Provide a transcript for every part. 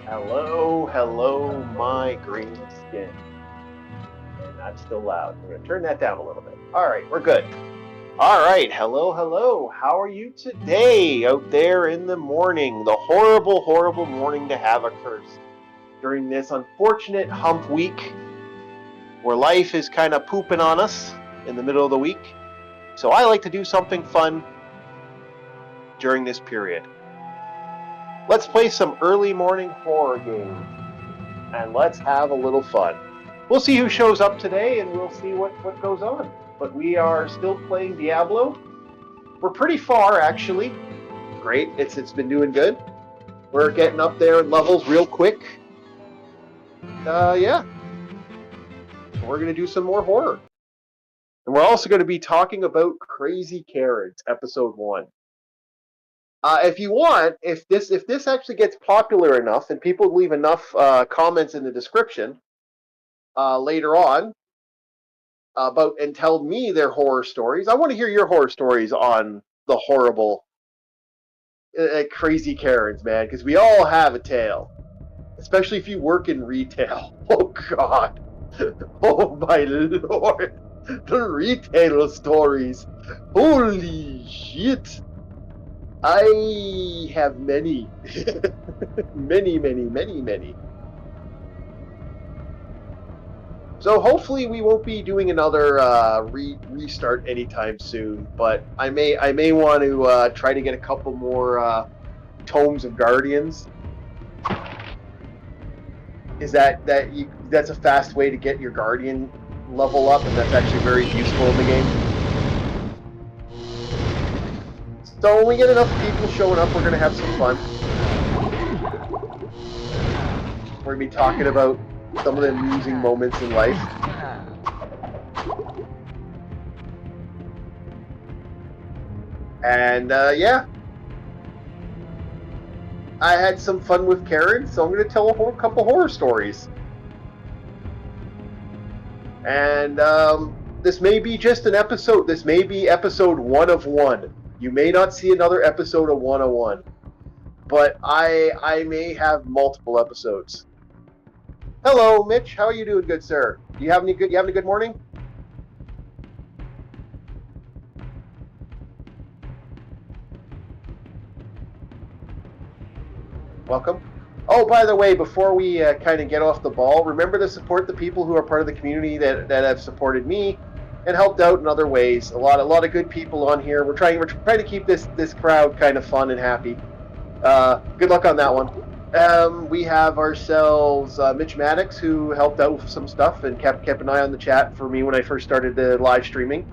Hello, hello, my green skin. And that's still loud. I'm going to turn that down a little bit. All right, we're good. All right, hello, hello. How are you today out there in the morning? The horrible, horrible morning to have occurs during this unfortunate hump week where life is kind of pooping on us in the middle of the week. So I like to do something fun during this period. Let's play some early morning horror games and let's have a little fun. We'll see who shows up today and we'll see what goes on. But we are still playing Diablo. We're pretty far, actually. Great, it's been doing good. We're getting up there in levels real quick. Yeah. We're going to do some more horror. And we're also going to be talking about Crazy Karens, episode 1. If you want, if this actually gets popular enough and people leave enough comments in the description later on about and tell me their horror stories, I want to hear your horror stories on the horrible Crazy Karens, man, because we all have a tale, especially if you work in retail. Oh God, oh my Lord, the retail stories, holy shit. I have many. many. So hopefully we won't be doing another restart anytime soon, but I may want to try to get a couple more tomes of Guardians. Is that's a fast way to get your Guardian level up, and that's actually very useful in the game. So when we get enough people showing up, we're going to have some fun. We're going to be talking about some of the amusing moments in life. And yeah, I had some fun with Karen, so I'm going to tell a couple horror stories. And this may be just an episode. This may be episode 1 of 1. You may not see another episode of 101, but I may have multiple episodes. Hello, Mitch. How are you doing, good sir? You having a good morning? Welcome. Oh, by the way, before we kind of get off the ball, remember to support the people who are part of the community that have supported me and helped out in other ways. A lot of good people on here. We're trying to keep this crowd kind of fun and happy. Good luck on that one. We have ourselves Mitch Maddox, who helped out with some stuff and kept an eye on the chat for me when I first started the live streaming.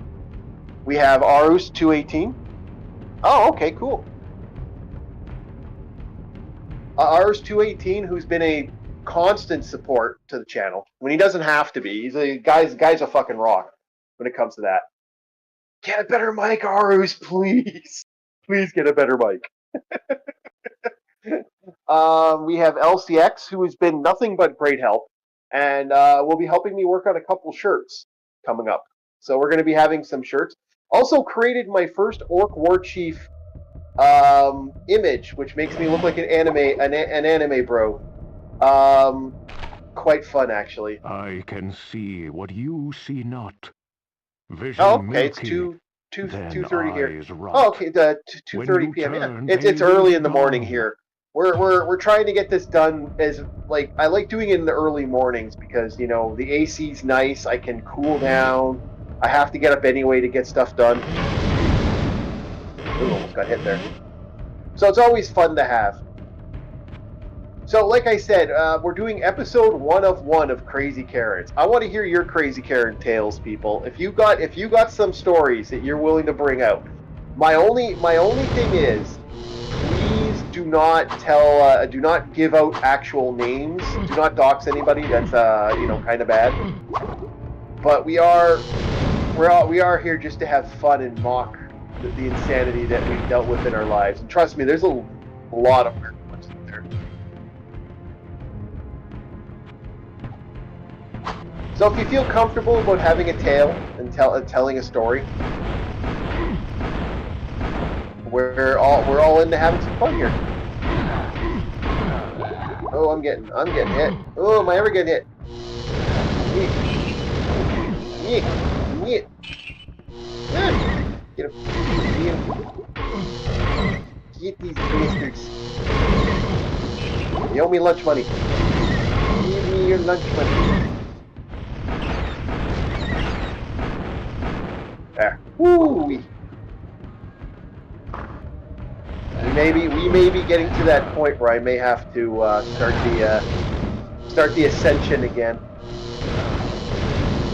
We have Arus218. Oh, okay, cool. Arus218, who's been a constant support to the channel when he doesn't have to be. He's a guy's a fucking rock when it comes to that. Get a better mic, Arus, please. Please get a better mic. We have LCX, who has been nothing but great help, and will be helping me work on a couple shirts coming up. So we're going to be having some shirts. Also created my first Orc War Chief image, which makes me look like an anime bro. Quite fun, actually. I can see what you see not. Vision Oh, okay, milky, it's 2:30 here. Rot. Oh, okay, the 2:30 p.m. Yeah, it's early in the morning here. We're trying to get this done as I like doing it in the early mornings because the AC's nice. I can cool down. I have to get up anyway to get stuff done. Ooh, almost got hit there. So it's always fun to have. So like I said, we're doing episode 1 of 1 of Crazy Karens. I want to hear your Crazy Karen tales, people. If you got some stories that you're willing to bring out. My only thing is, please do not do not give out actual names. Do not dox anybody. That's kind of bad. But we are here just to have fun and mock the insanity that we've dealt with in our lives. And trust me, there's a lot of weird ones in there. So if you feel comfortable about having a tale and telling a story, we're all into having some fun here. Oh, I'm getting hit. Oh, am I ever getting hit? Yeet. Yeet. Get him. Get him. Get these bastards. You owe me lunch money. Give me your lunch money. There. Woo! We may be getting to that point where I may have to start the ascension again.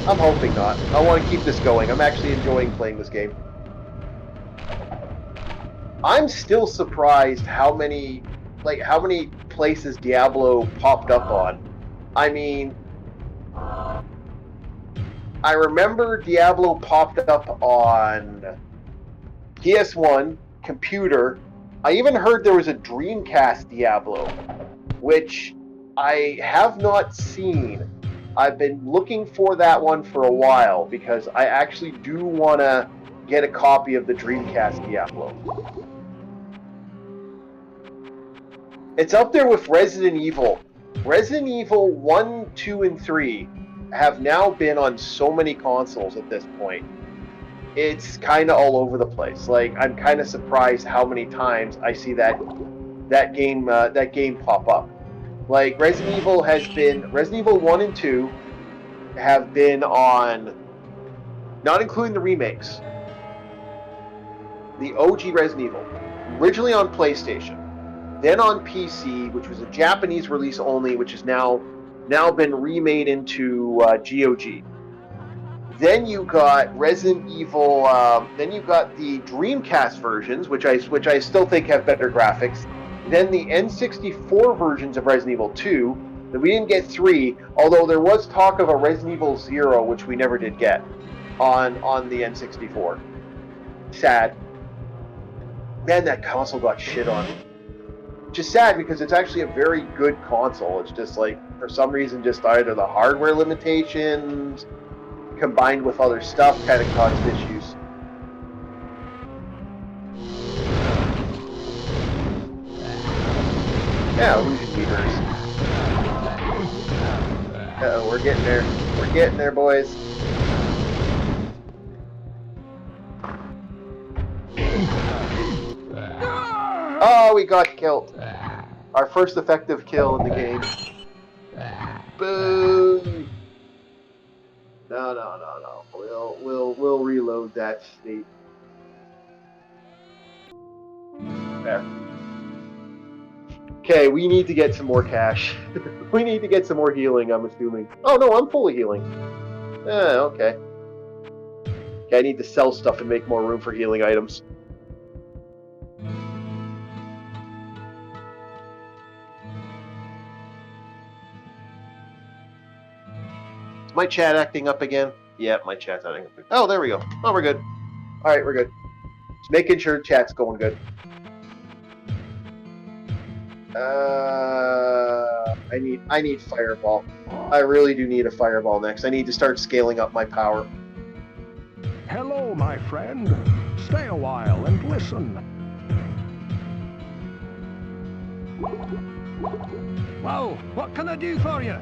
I'm hoping not. I want to keep this going. I'm actually enjoying playing this game. I'm still surprised how many places Diablo popped up on. I mean, I remember Diablo popped up on PS1, computer. I even heard there was a Dreamcast Diablo, which I have not seen. I've been looking for that one for a while because I actually do want to get a copy of the Dreamcast Diablo. It's up there with Resident Evil. Resident Evil 1, 2, and 3 have now been on so many consoles at this point. It's kind of all over the place. Like, I'm kind of surprised how many times I see that game pop up. Like, Resident Evil 1 and 2 have been on, not including the remakes, the OG Resident Evil, originally on PlayStation, then on PC, which was a Japanese release only, which has now been remade into GOG. Then you got Resident Evil. Then you got the Dreamcast versions, which I still think have better graphics. Then the N64 versions of Resident Evil 2. That we didn't get 3, although there was talk of a Resident Evil 0, which we never did get on the N64. Sad. Man, that console got shit on. Which is sad because it's actually a very good console. It's just like, for some reason, just either the hardware limitations combined with other stuff kind of caused issues. Yeah, illusion beavers. Uh-oh, we're getting there. We're getting there, boys. Oh, we got killed. Our first effective kill in the game. Boom. No. We'll reload that state. There. Okay, we need to get some more cash. We need to get some more healing, I'm assuming. Oh no, I'm fully healing. Okay. Okay, I need to sell stuff and make more room for healing items. Is my chat acting up again? Yeah, my chat's acting up. Oh, there we go. Oh, we're good. Alright, we're good. Just making sure chat's going good. I need fireball. I really do need a fireball next. I need to start scaling up my power. Hello, my friend. Stay a while and listen. Well, what can I do for you?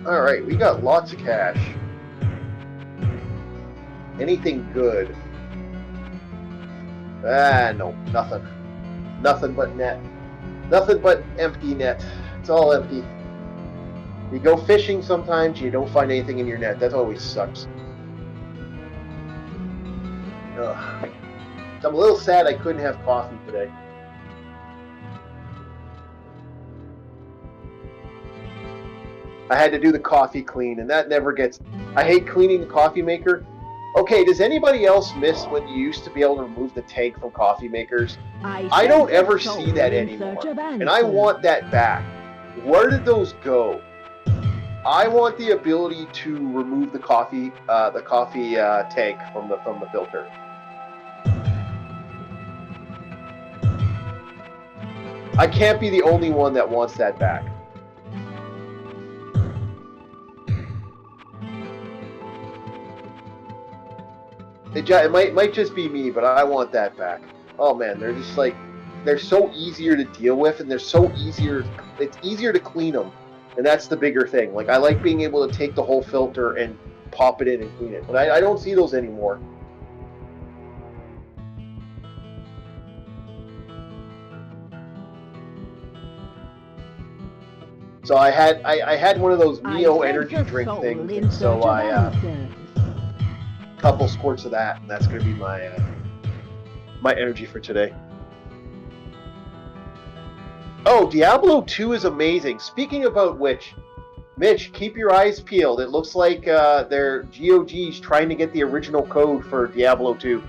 Alright, we got lots of cash. Anything good? No, nothing. Nothing but net. Nothing but empty net. It's all empty. You go fishing sometimes, you don't find anything in your net. That always sucks. Ugh. I'm a little sad I couldn't have coffee today. I had to do the coffee clean, and that never gets... I hate cleaning the coffee maker. Okay, does anybody else miss when you used to be able to remove the tank from coffee makers? I don't ever see that anymore, and I want that back. Where did those go? I want the ability to remove the coffee tank from the filter. I can't be the only one that wants that back. It might just be me, but I want that back. Oh man, they're just like they're so easier to deal with, and it's easier to clean them, and that's the bigger thing. Like, I like being able to take the whole filter and pop it in and clean it, but I don't see those anymore. So I had one of those Neo energy drink things, and so I couple squirts of that, and that's going to be my my energy for today. Oh, Diablo 2 is amazing. Speaking about which, Mitch, keep your eyes peeled. It looks like they're GOG's trying to get the original code for Diablo 2.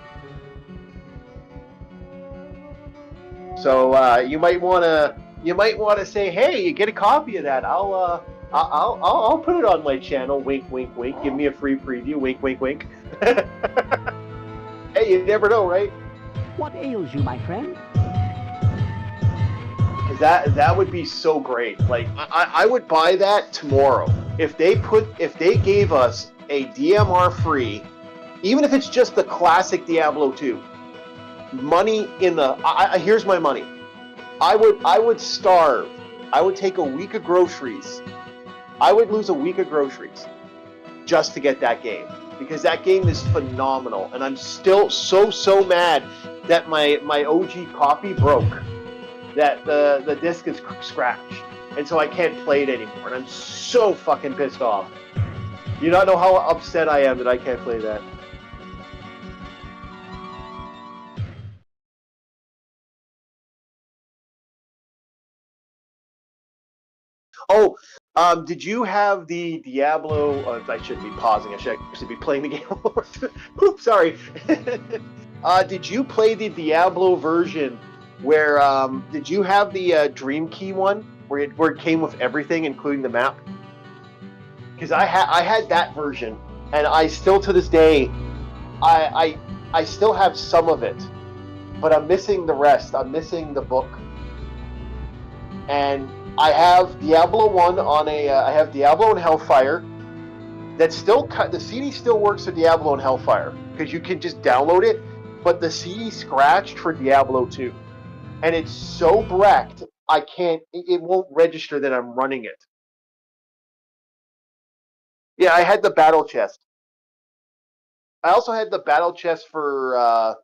So you might want to say, hey, you get a copy of that. I'll put it on my channel. Wink, wink, wink. Give me a free preview. Wink, wink, wink. Hey, you never know, right? What ails you, my friend? That would be so great. Like, I would buy that tomorrow. If they gave us a DMR free, even if it's just the classic Diablo 2, money in the here's my money. I would starve. I would take a week of groceries. I would lose a week of groceries just to get that game, because that game is phenomenal, and I'm still so mad that my OG copy broke. That the disc is scratched, and so I can't play it anymore, and I'm so fucking pissed off. You don't know how upset I am that I can't play that. Oh, did you have the Diablo? I shouldn't be pausing. I should actually be playing the game. Oops, sorry. Did you play the Diablo version? Where did you have the Dream Key one, where it came with everything, including the map? Because I had that version, and I still to this day, I still have some of it, but I'm missing the rest. I'm missing the book, and I have Diablo 1 on I have Diablo and Hellfire. That's still the CD still works for Diablo and Hellfire because you can just download it, but the CD scratched for Diablo 2. And it's so wrecked, it won't register that I'm running it. Yeah, I had the battle chest. I also had the battle chest for,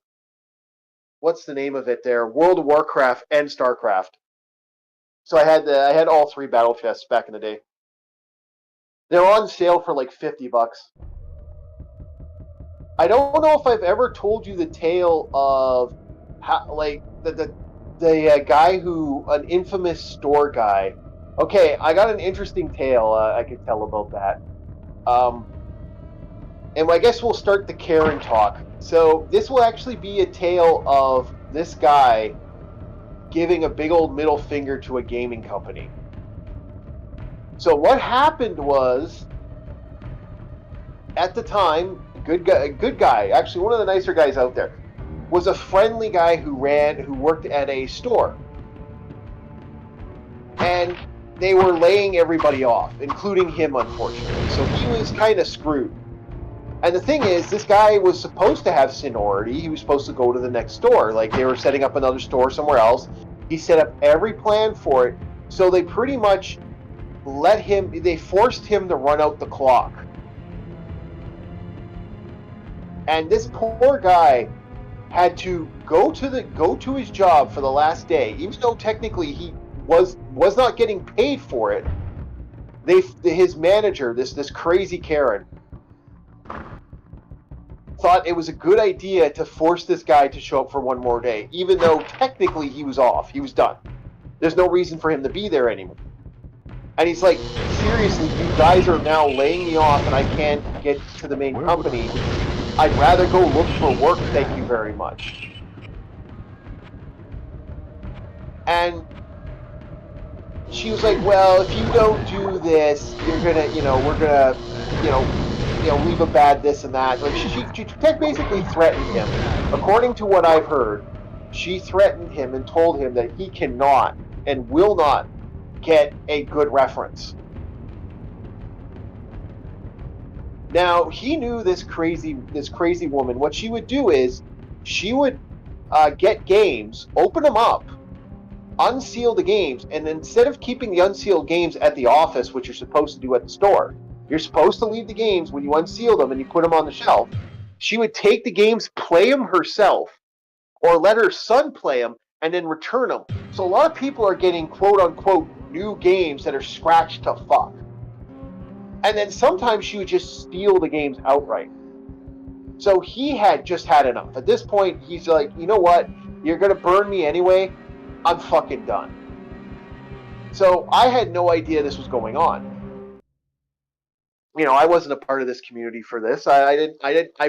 what's the name of it there? World of Warcraft and StarCraft. So I had all three battle chests back in the day. They're on sale for like $50. I don't know if I've ever told you the tale of how, like, the guy who, an infamous store guy. Okay, I got an interesting tale I could tell about that. And I guess we'll start the Karen talk. So this will actually be a tale of this guy giving a big old middle finger to a gaming company. So what happened was, at the time, good guy, actually one of the nicer guys out there, was a friendly guy who worked at a store. And they were laying everybody off, including him, unfortunately. So he was kind of screwed. And the thing is, this guy was supposed to have seniority. He was supposed to go to the next store. Like, they were setting up another store somewhere else. He set up every plan for it. So they pretty much they forced him to run out the clock. And this poor guy had to go to his job for the last day, even though technically he was not getting paid for it. His manager, this crazy Karen, thought it was a good idea to force this guy to show up for one more day, even though technically he was off. He was done. There's no reason for him to be there anymore. And he's like, seriously, you guys are now laying me off and I can't get to the main company. I'd rather go look for work, thank you very much. And she was like, well, if you don't do this, you're gonna, we're gonna, leave a bad this and that. Like, she basically threatened him. According to what I've heard, she threatened him and told him that he cannot and will not get a good reference. Now, he knew this crazy woman. What she would do is she would get games, open them up, unseal the games, and instead of keeping the unsealed games at the office, which you're supposed to do at the store, you're supposed to leave the games when you unseal them and you put them on the shelf. She would take the games, play them herself, or let her son play them, and then return them. So a lot of people are getting quote-unquote new games that are scratched to fuck. And then sometimes she would just steal the games outright. So he had just had enough. At this point, he's like, you know what? You're going to burn me anyway. I'm fucking done. So I had no idea this was going on. You know, I wasn't a part of this community for this. I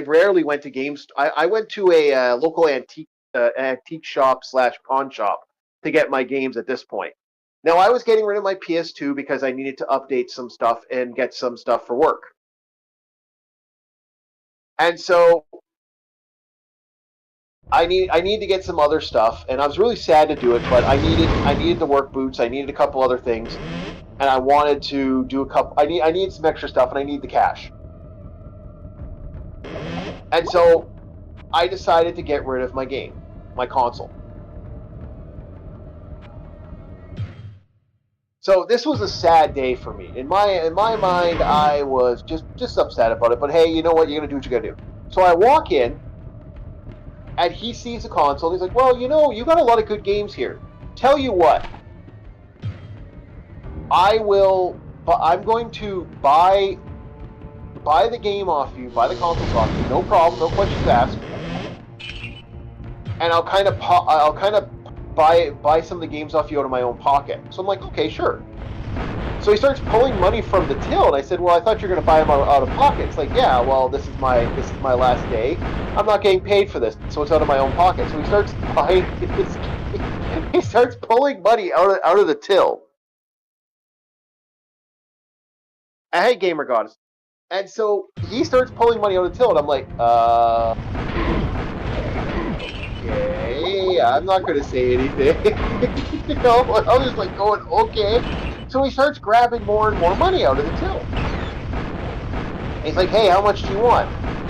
rarely went to games. I went to a local antique shop / pawn shop to get my games at this point. Now I was getting rid of my PS2 because I needed to update some stuff and get some stuff for work. And so I need to get some other stuff, and I was really sad to do it, but I needed the work boots. I needed a couple other things, and I wanted to do a couple. I need some extra stuff, and I need the cash. And so I decided to get rid of my game, my console. So this was a sad day for me. In my mind, I was just upset about it. But hey, you know what? You're gonna do what you gotta do. So I walk in, and he sees the console. And he's like, "Well, you know, you got a lot of good games here. Tell you what, I'm going to buy the game off you, buy the consoles off you. No problem, no questions asked. And I'll kind of buy some of the games off you out of my own pocket." So I'm like, okay, sure. So he starts pulling money from the till, and I said, "Well, I thought you were going to buy them out of pocket." It's like, "Yeah, well, this is my last day. I'm not getting paid for this, so it's out of my own pocket." So he starts buying this. He starts pulling money out of the till. And hey, Gamer Goddess. And so he starts pulling money out of the till, and I'm like, okay, I'm not going to say anything. You know, I was just like going, okay. So he starts grabbing more and more money out of the till. And he's like, "Hey, how much do you want?"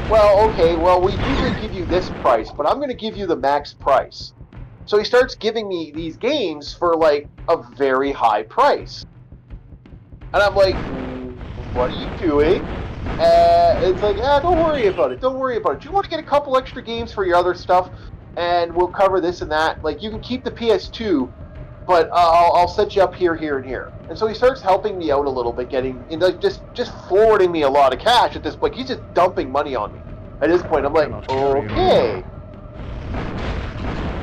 "Well, okay, well, we usually give you this price, but I'm going to give you the max price." So he starts giving me these games for like a very high price. And I'm like, "What are you doing?" It's like, don't worry about it. Don't worry about it. Do you want to get a couple extra games for your other stuff? And we'll cover this and that. Like, you can keep the PS2, but I'll set you up here, here, and here. And so he starts helping me out a little bit, like just forwarding me a lot of cash at this point. He's just dumping money on me. At this point, I'm like, okay,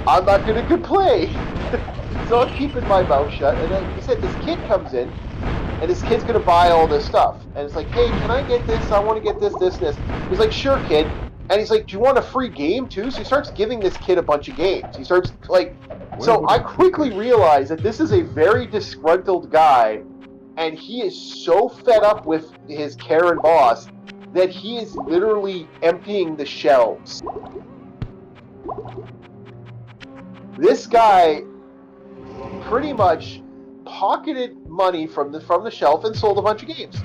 I'm not going to complain. So I'm keeping my mouth shut. And then he said, this kid comes in, and this kid's going to buy all this stuff. And it's like, "Hey, can I get this? I want to get this, this, this." He's like, "Sure, kid." And he's like, "Do you want a free game too?" So he starts giving this kid a bunch of games. He starts like, so I quickly realize that this is a very disgruntled guy, and he is so fed up with his Karen boss that he is literally emptying the shelves. This guy pretty much pocketed money from the shelf and sold a bunch of games.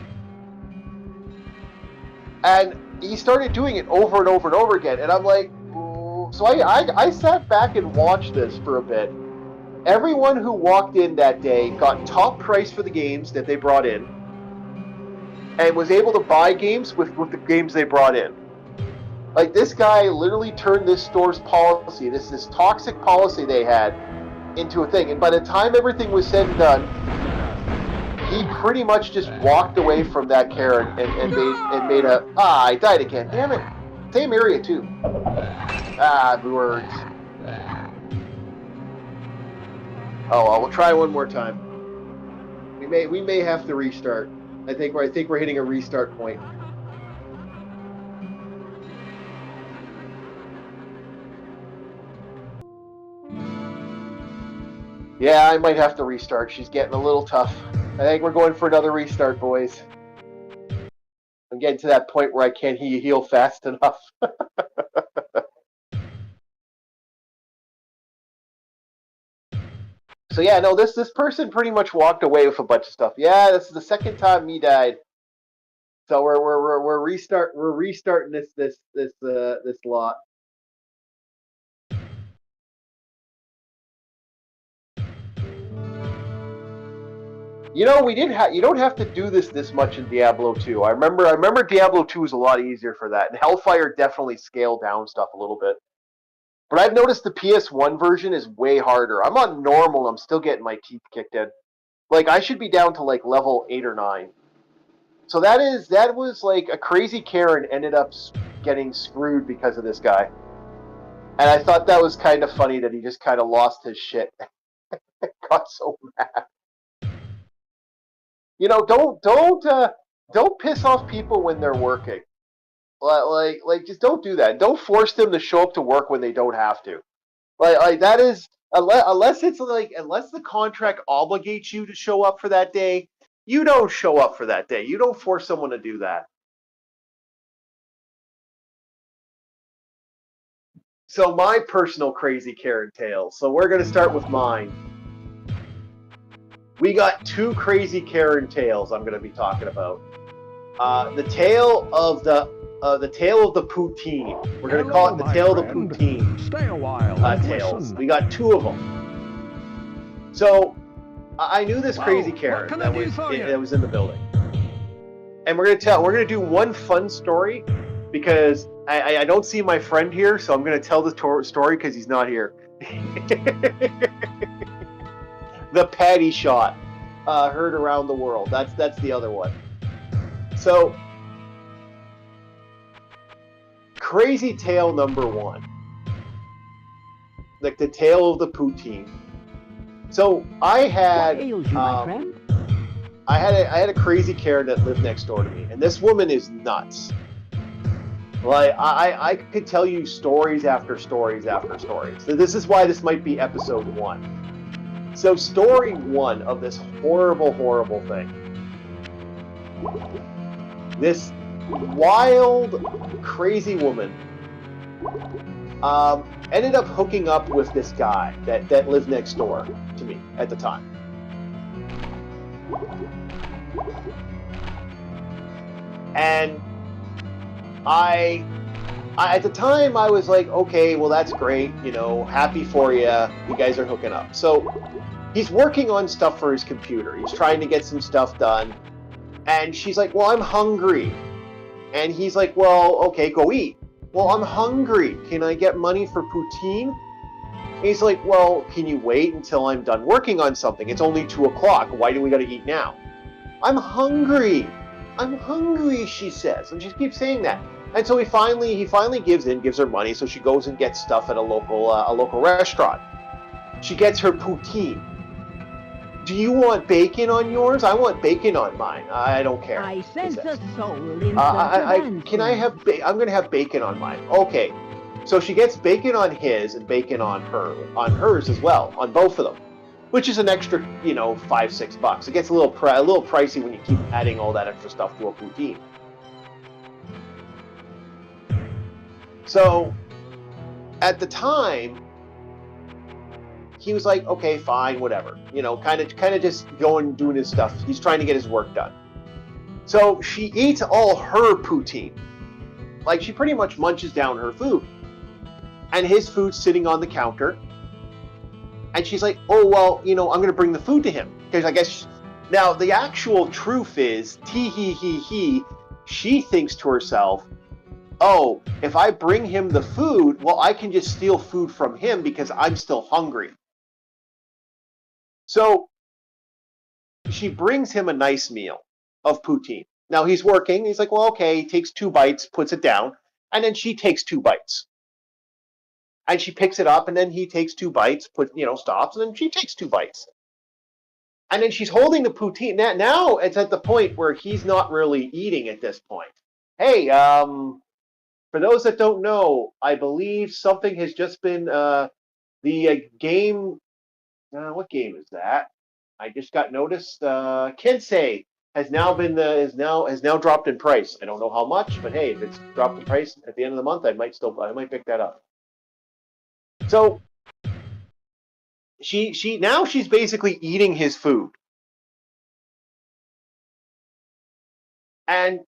And he started doing it over and over and over again. And I'm like, ooh. So I sat back and watched this for a bit. Everyone who walked in that day got top price for the games that they brought in, and was able to buy games with the games they brought in. Like, this guy literally turned this store's policy, this toxic policy they had, into a thing. And by the time everything was said and done, he pretty much just walked away from that Karen and made a... I died again. Damn it. Same area, too. Words. Oh, well, we'll try one more time. We may have to restart. I think we're hitting a restart point. Yeah, I might have to restart. She's getting a little tough. I think we're going for another restart, boys. I'm getting to that point where I can't heal fast enough. So yeah, no, this person pretty much walked away with a bunch of stuff. Yeah, this is the second time me died. So we're restarting this lot. You know, we didn't have. You don't have to do this much in Diablo 2. I remember Diablo 2 was a lot easier for that, and Hellfire definitely scaled down stuff a little bit. But I've noticed the PS1 version is way harder. I'm on normal. I'm still getting my teeth kicked in. Like I should be down to like level 8 or 9. So that was like a crazy Karen ended up getting screwed because of this guy. And I thought that was kind of funny that he just kind of lost his shit. Got so mad. You know, don't piss off people when they're working. Like, just don't do that. Don't force them to show up to work when they don't have to. Like that is unless it's like unless the contract obligates you to show up for that day, you don't show up for that day. You don't force someone to do that. So my personal crazy Karen tale. So we're gonna start with mine. We got two crazy Karen tales I'm gonna be talking about. The tale of the tale of the poutine. We're gonna call it the tale of the poutine. Stay a while Tales. listen. We got two of them. So I knew this crazy Karen that was in the building, and we're gonna do one fun story because I don't see my friend here, so I'm gonna tell the story because he's not here. The patty shot heard around the world. That's the other one. So crazy tale number one, like the tale of the poutine. So I had What ails you, my friend? I had a crazy Karen that lived next door to me, and this woman is nuts. Like I could tell you stories after stories after stories. So this is why this might be episode 1. So story 1 of this horrible, horrible thing. This wild, crazy woman ended up hooking up with this guy that lived next door to me at the time. And I at the time I was like, okay, well that's great, you know, happy for you. You guys are hooking up. So he's working on stuff for his computer. He's trying to get some stuff done. And she's like, well, I'm hungry. And he's like, well, okay, go eat. Well, I'm hungry. Can I get money for poutine? And he's like, well, can you wait until I'm done working on something? It's only 2 o'clock. Why do we got to eat now? I'm hungry. I'm hungry, she says. And she keeps saying that. And so he finally gives in, gives her money. So she goes and gets stuff at a local restaurant. She gets her poutine. Do you want bacon on yours? I want bacon on mine. I don't care. I sense a soul in can I have? I'm going to have bacon on mine. Okay. So she gets bacon on his and bacon on hers as well, on both of them, which is an extra, you know, $5-6. It gets a little pricey when you keep adding all that extra stuff to a poutine. So at the time, he was like, okay, fine, whatever. You know, kind of just going doing his stuff. He's trying to get his work done. So she eats all her poutine. Like she pretty much munches down her food. And his food's sitting on the counter. And she's like, oh, well, you know, I'm going to bring the food to him. Because I guess, now the actual truth is, she thinks to herself, oh, if I bring him the food, well, I can just steal food from him because I'm still hungry. So she brings him a nice meal of poutine. Now he's working. He's like, well, okay. He takes 2 bites, puts it down, and then she takes 2 bites. And she picks it up, and then he takes 2 bites, stops, and then she takes 2 bites. And then she's holding the poutine. Now it's at the point where he's not really eating at this point. Hey, for those that don't know, I believe something has just been the game. What game is that? I just got noticed. Kensei has now dropped in price. I don't know how much, but hey, if it's dropped in price at the end of the month, I might pick that up. So she's basically eating his food, and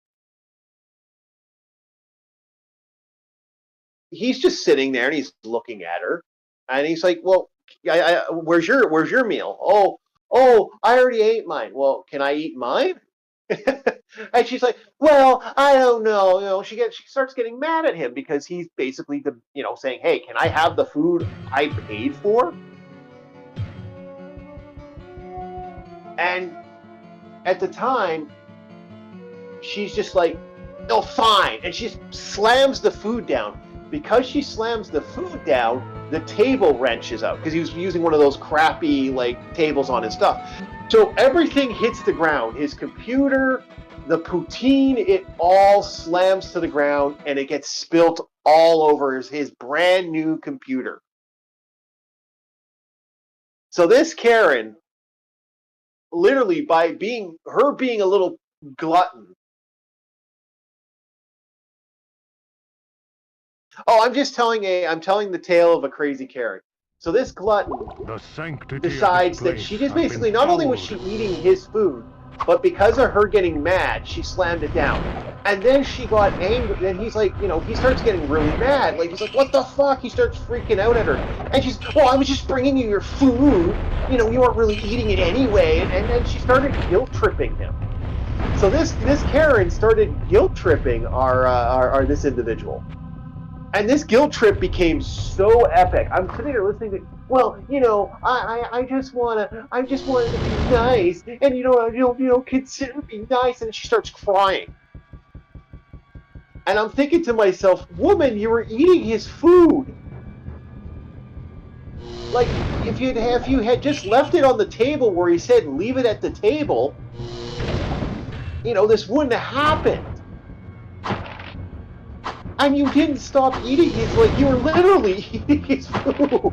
he's just sitting there and he's looking at her, and he's like, well, where's your meal? Oh, oh, I already ate mine. Well, can I eat mine? And she's like, well, I don't know. She starts getting mad at him because he's basically saying, hey, can I have the food I paid for? And at the time, she's just like, no, fine. And she slams the food down. Because she slams the food down, the table wrenches out because he was using one of those crappy tables on his stuff. So everything hits the ground. His computer, the poutine, it all slams to the ground and it gets spilt all over his brand new computer. So this Karen, literally by being a little glutton. Oh, I'm telling the tale of a crazy Karen. So this glutton decides that she just basically, not only was she eating his food, but because of her getting mad, she slammed it down. And then she got angry, and he's like, he starts getting really mad. He's like, what the fuck? He starts freaking out at her. And she's, well, I was just bringing you your food. You weren't really eating it anyway. And then she started guilt tripping him. So this Karen started guilt tripping our this individual. And this guilt trip became so epic. I'm sitting there listening to, well, I just wanted to be nice, and consider me nice, and she starts crying. And I'm thinking to myself, woman, you were eating his food. If you had just left it on the table where he said leave it at the table, this wouldn't have happened. And you didn't stop eating his, you were literally eating his food.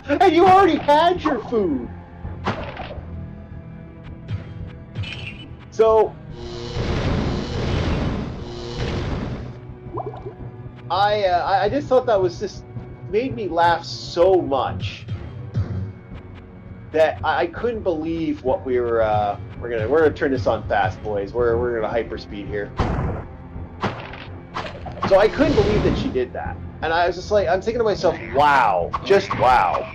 And you already had your food. So, I just thought that was just made me laugh so much that I couldn't believe what we were, we're gonna turn this on fast, boys. We're gonna hyperspeed here. So I couldn't believe that she did that. And I was just like, I'm thinking to myself, wow, just wow.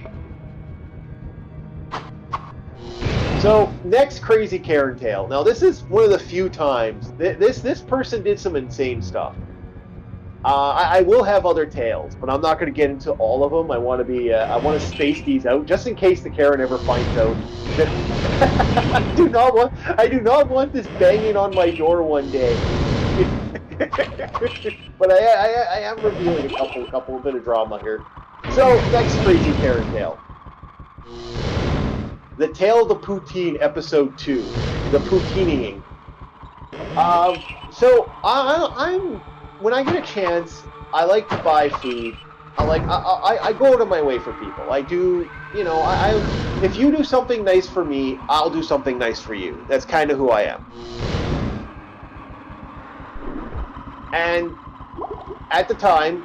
So, next crazy Karen tale. Now, this is one of the few times, this person did some insane stuff. I will have other tales, but I'm not going to get into all of them. I want to space these out, just in case the Karen ever finds out that I do not want this banging on my door one day. But I am revealing a couple bit of drama here. So, next crazy Karen tale. The Tale of the Poutine, Episode 2. The Poutining. So, I'm when I get a chance, I like to buy food. I go out of my way for people. I do, if you do something nice for me, I'll do something nice for you. That's kind of who I am. And at the time,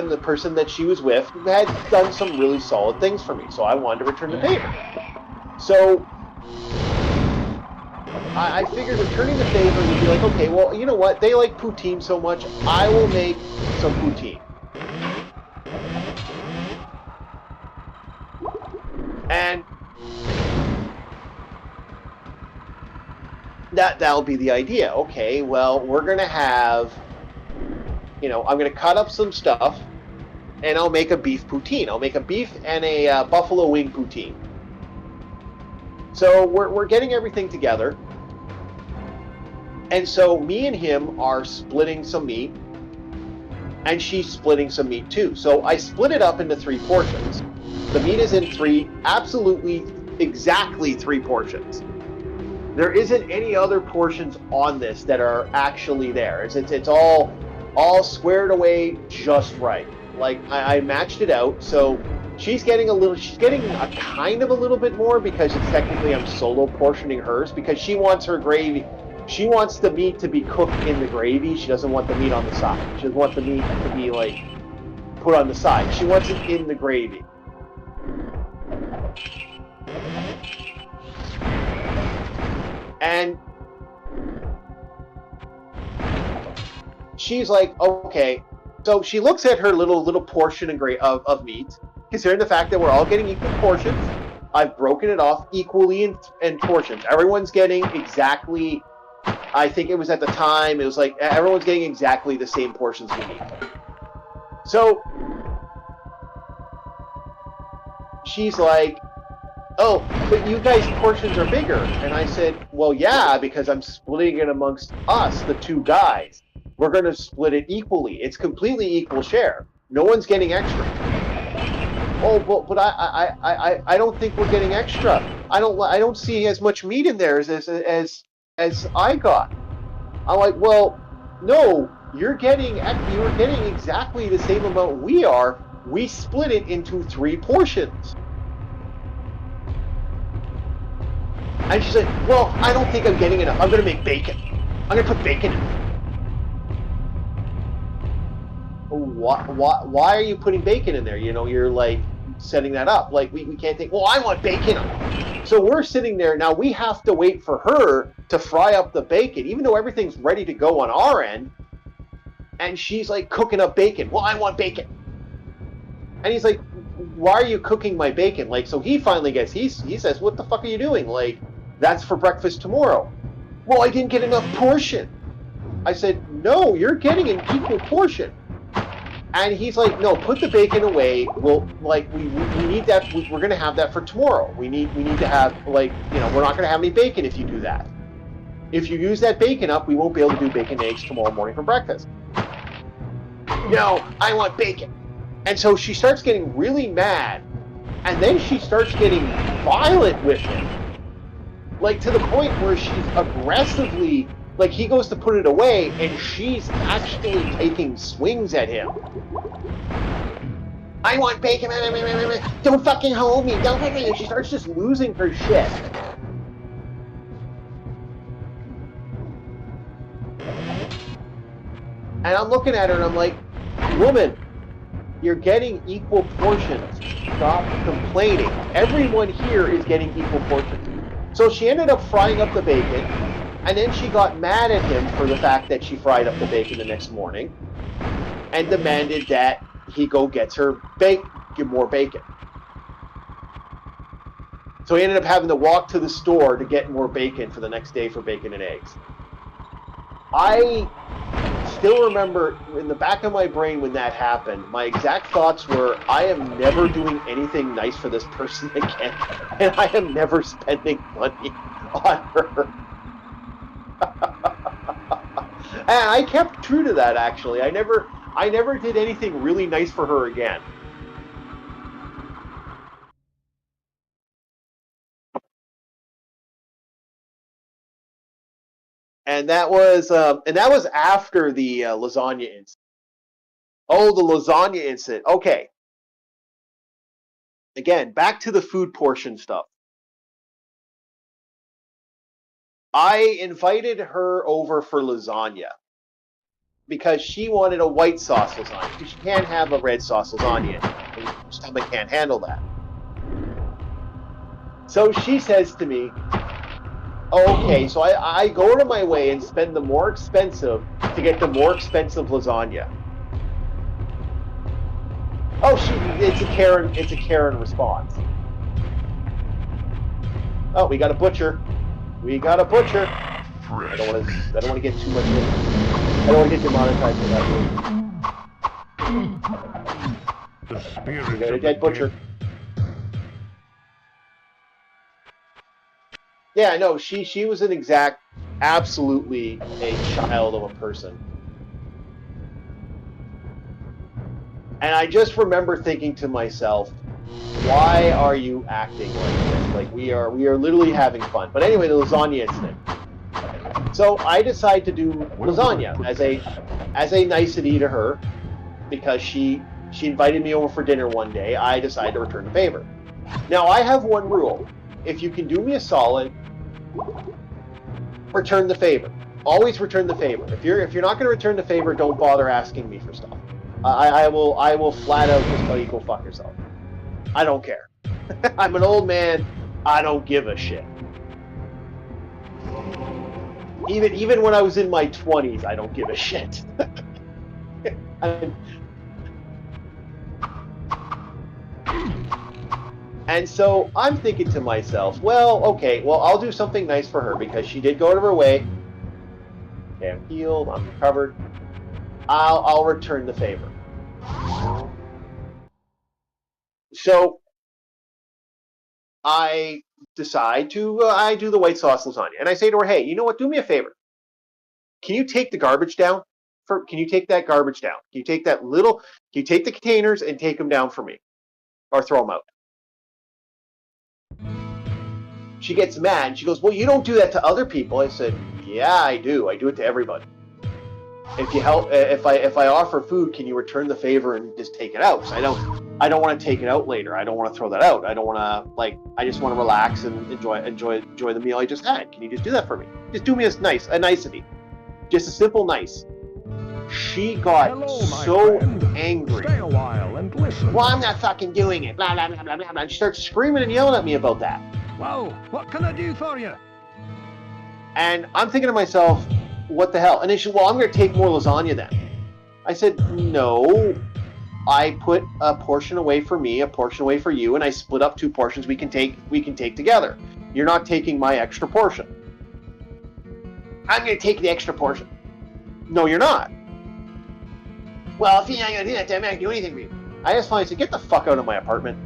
the person that she was with had done some really solid things for me, so I wanted to return the favor. So I figured returning the favor would be like, okay, well, you know what? They like poutine so much, I will make some poutine. And that'll be the idea. Okay, well, we're going to have, I'm going to cut up some stuff, and I'll make a beef poutine. I'll make a beef and a buffalo wing poutine. So we're getting everything together. And so me and him are splitting some meat, and she's splitting some meat too. So I split it up into 3 portions. The meat is in exactly 3 portions. There isn't any other portions on this that are actually there. It's all squared away just right. I matched it out, so she's getting a kind of a little bit more because it's technically I'm solo portioning hers because she wants her gravy. She wants the meat to be cooked in the gravy. She doesn't want the meat on the side. She doesn't want the meat to be put on the side. She wants it in the gravy. And she's like, okay. So she looks at her little portion of meat, considering the fact that we're all getting equal portions, I've broken it off equally in portions. Everyone's getting exactly, I think it was at the time, it was like everyone's getting exactly the same portions we need. So she's like, oh, but you guys' portions are bigger. And I said, well, yeah, because I'm splitting it amongst us, the two guys. We're going to split it equally. It's completely equal share. No one's getting extra. Oh, but I don't think we're getting extra. I don't see as much meat in there as I got. I'm like, well, no, you're getting exactly the same amount we are. We split it into 3 portions. And she's like, well, I don't think I'm getting enough. I'm going to make bacon. I'm going to put bacon in it. Why are you putting bacon in there? You know, you're like setting that up. Like, we can't think, well, I want bacon. So we're sitting there. Now we have to wait for her to fry up the bacon, even though everything's ready to go on our end. And she's like cooking up bacon. Well, I want bacon. And he's like, why are you cooking my bacon? Like, so he finally gets, he says, what the fuck are you doing? Like, that's for breakfast tomorrow. Well, I didn't get enough portion. I said, no, you're getting an equal portion. And he's like, no, put the bacon away. We'll, like, we need that. We're going to have that for tomorrow. We need to have, like, you know, we're not going to have any bacon if you do that. If you use that bacon up, we won't be able to do bacon and eggs tomorrow morning for breakfast. No, I want bacon. And so she starts getting really mad. And then she starts getting violent with him. Like, to the point where she's aggressively, like, he goes to put it away, and she's actually taking swings at him. I want bacon. Don't fucking hold me. Don't fucking. And she starts just losing her shit. And I'm looking at her, and I'm like, woman, you're getting equal portions. Stop complaining. Everyone here is getting equal portions. So she ended up frying up the bacon, and then she got mad at him for the fact that she fried up the bacon the next morning, and demanded that he go get her more bacon. So he ended up having to walk to the store to get more bacon for the next day for bacon and eggs. I still remember in the back of my brain when that happened, my exact thoughts were, I am never doing anything nice for this person again, and I am never spending money on her. And I kept true to that, actually. I never did anything really nice for her again. And that was after the lasagna incident. Oh, the lasagna incident. Okay. Again, back to the food portion stuff. I invited her over for lasagna because she wanted a white sauce lasagna. She can't have a red sauce lasagna. Her stomach can't handle that. So she says to me, okay, so I go to my way and spend the more expensive to get the more expensive lasagna. Oh, it's a Karen response. Oh, we got a butcher. We got a butcher. I don't want to get too much. I don't want to get demonetized for that. The spirit. We got a dead butcher. Yeah, no, she was absolutely a child of a person. And I just remember thinking to myself, why are you acting like this? Like, we are literally having fun. But anyway, the lasagna incident. So I decide to do lasagna as a nicety to her, because she invited me over for dinner one day. I decided to return the favor. Now, I have one rule. If you can do me a solid, return the favor. Always return the favor. If you're not going to return the favor, don't bother asking me for stuff. I will flat out just tell you go fuck yourself. I don't care. I'm an old man. I don't give a shit. Even when I was in my 20s, I don't give a shit. And so I'm thinking to myself, well, okay, well, I'll do something nice for her because she did go out of her way. Okay, I'm healed, I'm recovered. I'll return the favor. So I decide to I do the white sauce lasagna, and I say to her, "Hey, you know what? Do me a favor. Can you take the garbage down? Can you take that garbage down? Can you take that little? Can you take the containers and take them down for me, or throw them out?" She gets mad. And she goes, "Well, you don't do that to other people." I said, "Yeah, I do. I do it to everybody. If you help, if I offer food, can you return the favor and just take it out? So I don't want to take it out later. I don't want to throw that out. I don't want to I just want to relax and enjoy the meal I just had. Can you just do that for me? Just do me a nicety, just a simple nice." She got Hello, my so friend. angry. Stay a while and listen. Well, I'm not fucking doing it. Blah blah blah blah blah. And she starts screaming and yelling at me about that. Well, what can I do for you? And I'm thinking to myself, what the hell? And then she, well, I'm going to take more lasagna then. I said, no. I put a portion away for me, a portion away for you, and I split up 2 portions we can take together. You're not taking my extra portion. I'm going to take the extra portion. No, you're not. Well, if you're not going to do that, then I'm not going to do anything for you. I just finally said, get the fuck out of my apartment.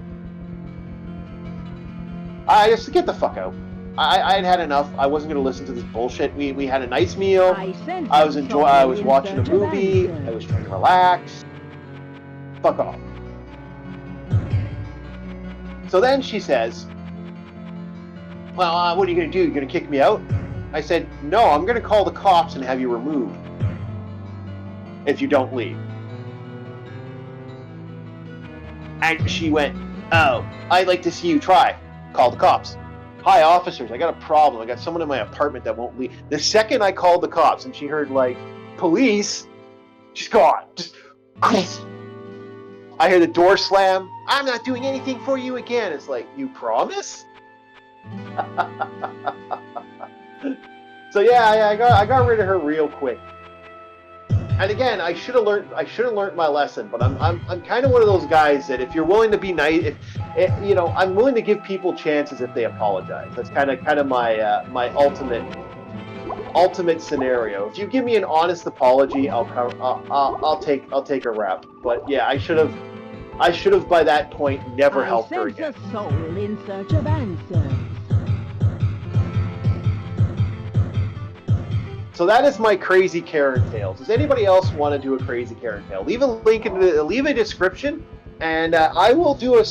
I just get the fuck out. I had had enough. I wasn't going to listen to this bullshit. We had a nice meal. I was watching a movie. I was trying to relax. Fuck off. So then she says, well, what are you going to do? You're going to kick me out? I said, no, I'm going to call the cops and have you removed if you don't leave. And she went, oh, I'd like to see you try. Call the cops. Hi, officers, I got a problem. I got someone in my apartment that won't leave. The second I called the cops and she heard, police, she's gone. Just, I hear the door slam. I'm not doing anything for you again. It's like, you promise? So yeah, I got rid of her real quick. And again, I should have learned my lesson. But I'm kind of one of those guys that if you're willing to be nice, I'm willing to give people chances if they apologize. That's kind of my ultimate scenario. If you give me an honest apology, I'll take a rep. But yeah, I should have by that point never helped her again. A soul in search of answers. So that is my crazy Karen tales. Does anybody else want to do a crazy Karen tale? Leave a link leave a description, and I will do an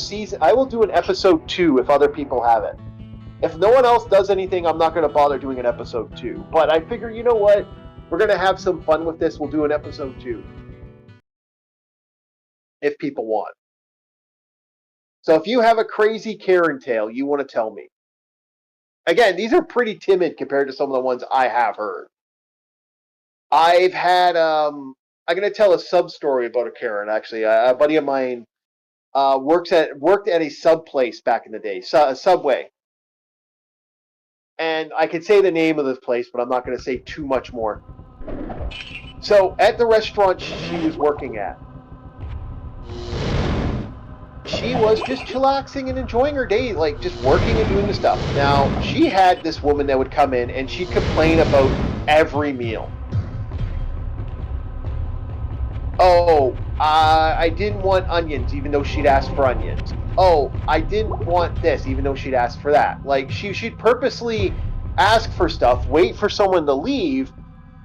episode 2 if other people have it. If no one else does anything, I'm not going to bother doing an episode 2. But I figure, you know what? We're going to have some fun with this. We'll do an episode 2 if people want. So if you have a crazy Karen tale you want to tell me. Again, these are pretty timid compared to some of the ones I have heard. I've had, I'm going to tell a sub story about a Karen, actually. A buddy of mine worked at a sub place back in the day, a Subway. And I could say the name of this place, but I'm not going to say too much more. So at the restaurant she was working at, she was just chillaxing and enjoying her day, just working and doing the stuff. Now, she had this woman that would come in and she'd complain about every meal. Oh, I didn't want onions, even though she'd asked for onions. Oh, I didn't want this, even though she'd asked for that. She'd purposely ask for stuff, wait for someone to leave,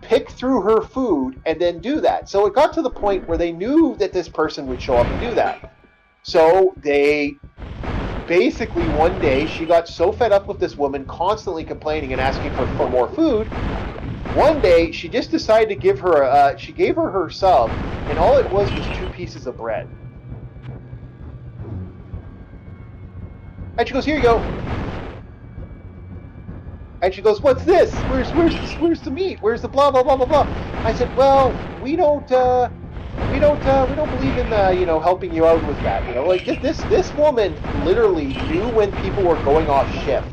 pick through her food, and then do that. So it got to the point where they knew that this person would show up and do that. So they basically one day, she got so fed up with this woman constantly complaining and asking for more food. One day, she just decided to give her, she gave her sub, and all it was 2 pieces of bread. And she goes, here you go. And she goes, what's this? Where's the meat? Where's the blah, blah, blah, blah, blah? I said, well, we don't believe in, helping you out with that. This woman literally knew when people were going off shift.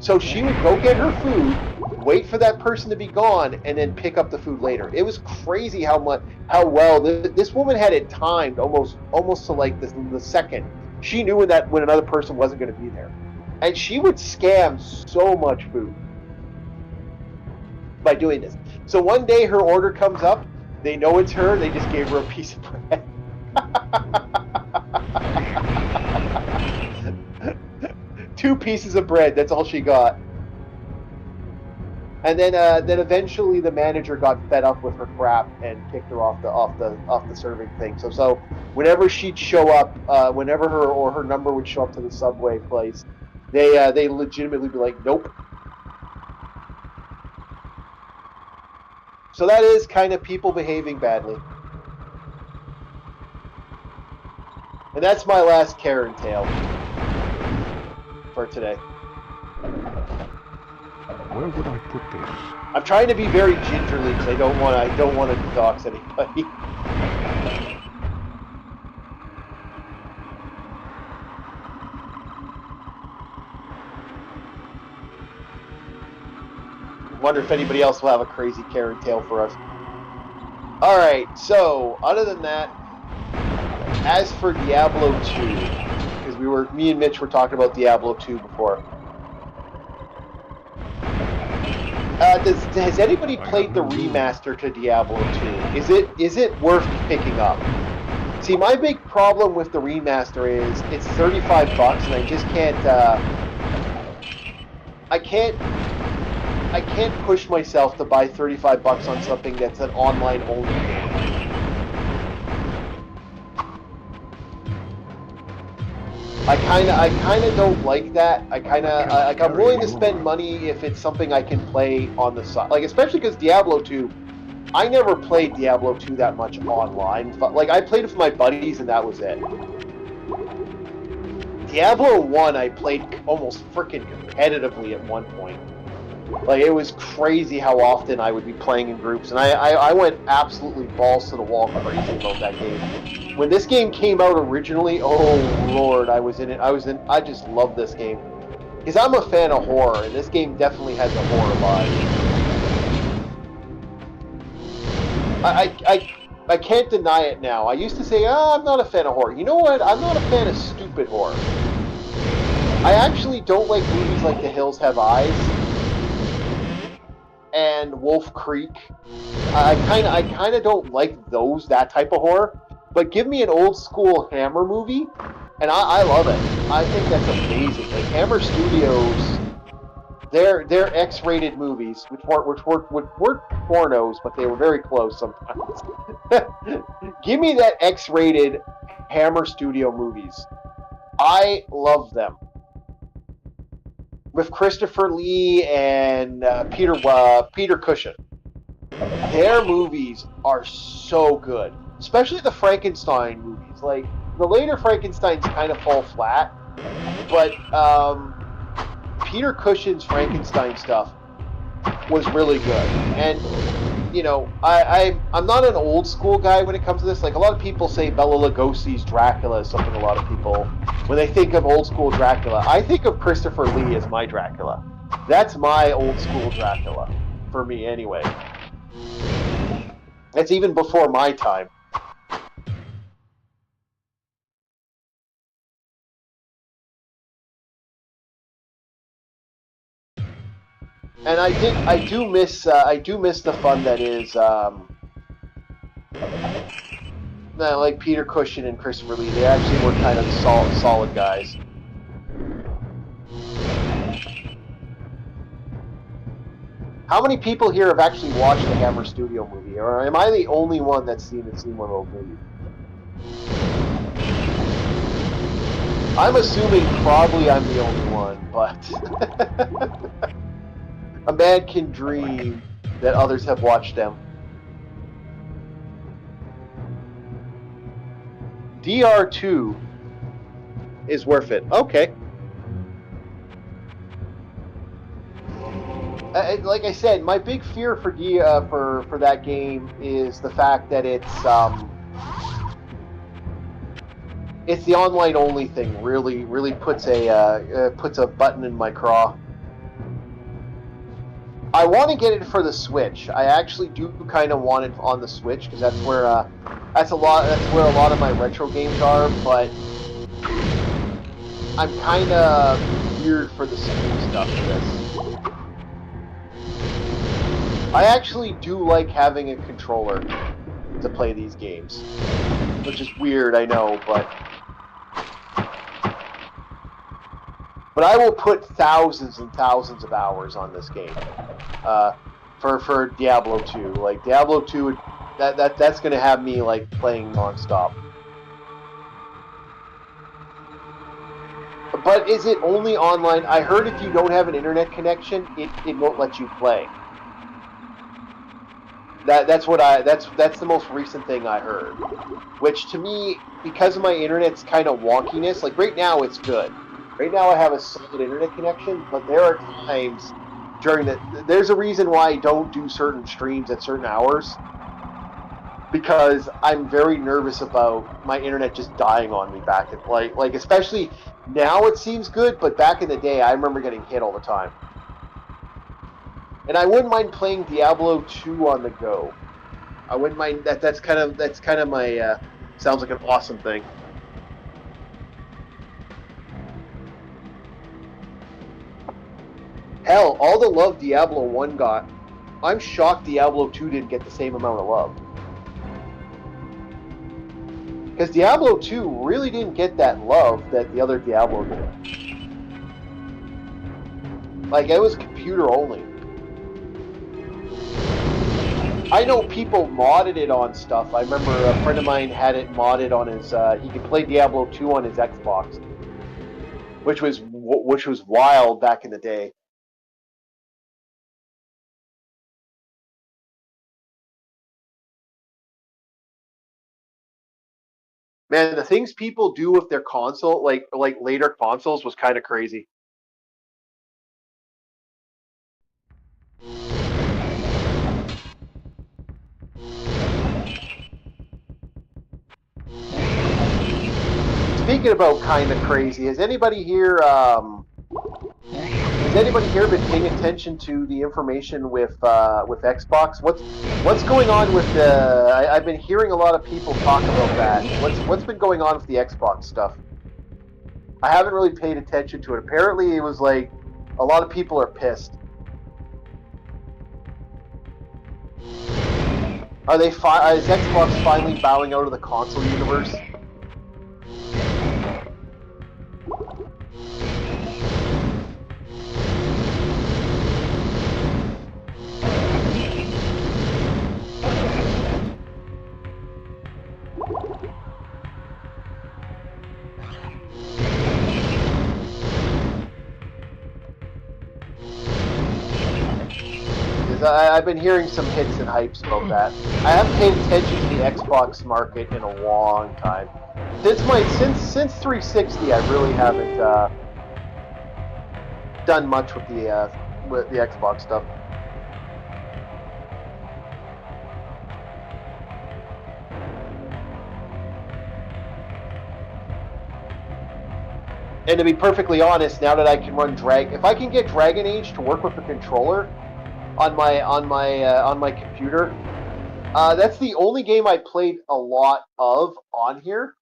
So she would go get her food, wait for that person to be gone, and then pick up the food later. It was crazy how well this woman had it timed almost to the second. She knew when another person wasn't going to be there. And she would scam so much food by doing this. So one day her order comes up, they know it's her, they just gave her a piece of bread. 2 pieces of bread, that's all she got. And then eventually the manager got fed up with her crap and kicked her off the serving thing. So whenever she'd show up, whenever her number would show up to the Subway place, they legitimately be like, nope. So that is kind of people behaving badly. And that's my last Karen tale for today. Where would I put this? I'm trying to be very gingerly because I don't want to dox anybody. Wonder if anybody else will have a crazy Karen tale for us. Alright, so other than that, as for Diablo 2, because me and Mitch were talking about Diablo 2 before. Has anybody played the remaster to Diablo 2? Is it worth picking up? See, my big problem with the remaster is it's $35 and I just can't I can't push myself to buy $35 on something that's an online only game. I kind of don't like that. I'm willing to spend money if it's something I can play on the side. Like, especially because Diablo 2, I never played Diablo 2 that much online. But, like, I played it with my buddies and that was it. Diablo 1 I played almost freaking competitively at one point. Like, it was crazy how often I would be playing in groups, and I went absolutely balls to the wall crazy about that game. When this game came out originally, oh lord, I was in it. I just love this game. Because I'm a fan of horror, and this game definitely has a horror vibe. I can't deny it now. I used to say, I'm not a fan of horror. You know what? I'm not a fan of stupid horror. I actually don't like movies like The Hills Have Eyes and Wolf Creek. I kind of don't like that type of horror. But give me an old school Hammer movie, and I love it. I think that's amazing. Like Hammer Studios, they're X-rated movies, which weren't pornos, but they were very close sometimes. Give me that X-rated Hammer Studio movies. I love them. With Christopher Lee and Peter Cushing. Their movies are so good. Especially the Frankenstein movies. Like, the later Frankensteins kind of fall flat. But Peter Cushing's Frankenstein stuff was really good. And, you know, I'm not an old school guy when it comes to this. Like, a lot of people say Bela Lugosi's Dracula is something a lot of people, when they think of old school Dracula, I think of Christopher Lee as my Dracula. That's my old school Dracula. For me, anyway. That's even before my time. And I do miss the fun that is like Peter Cushing and Christopher Lee. They actually were kind of solid guys. How many people here have actually watched the Hammer Studio movie, or am I the only one that's seen one of those movies? I'm assuming probably I'm the only one, but a man can dream that others have watched them. DR2 is worth it. Okay. Like I said, my big fear for for that game is the fact that it's the online only thing. Really puts a button in my craw. I want to get it for the Switch. I actually do kind of want it on the Switch because that's where a lot of my retro games are. But I'm kind of weird for the Steam stuff for this. I actually do like having a controller to play these games, which is weird, I know, but I will put thousands and thousands of hours on this game for Diablo 2. Like Diablo 2, that's going to have me like playing nonstop. But is it only online? I heard if you don't have an internet connection, it won't let you play. That's the most recent thing I heard. Which to me, because of my internet's kind of wonkiness, like right now it's good. Right now I have a solid internet connection, but there are times there's a reason why I don't do certain streams at certain hours. Because I'm very nervous about my internet just dying on me back at like especially now it seems good, but back in the day I remember getting hit all the time. And I wouldn't mind playing Diablo 2 on the go. I wouldn't mind that. That's kind of my sounds like an awesome thing. Hell, all the love Diablo 1 got, I'm shocked Diablo 2 didn't get the same amount of love. Because Diablo 2 really didn't get that love that the other Diablo did. Like, it was computer only. I know people modded it on stuff. I remember a friend of mine had it modded on his, he could play Diablo 2 on his Xbox. Which was wild back in the day. Man, the things people do with their console, like later consoles, was kind of crazy. Speaking about kind of crazy, has anybody here been paying attention to the information with Xbox? What's going on with the? I've been hearing a lot of people talk about that. What's been going on with the Xbox stuff? I haven't really paid attention to it. Apparently, it was like a lot of people are pissed. Is Xbox finally bowing out of the console universe? I've been hearing some hits and hypes about that. I haven't paid attention to the Xbox market in a long time. Since 360, I really haven't done much with the Xbox stuff. And to be perfectly honest, now that I can run if I can get Dragon Age to work with the controller on my computer, that's the only game I played a lot of on here.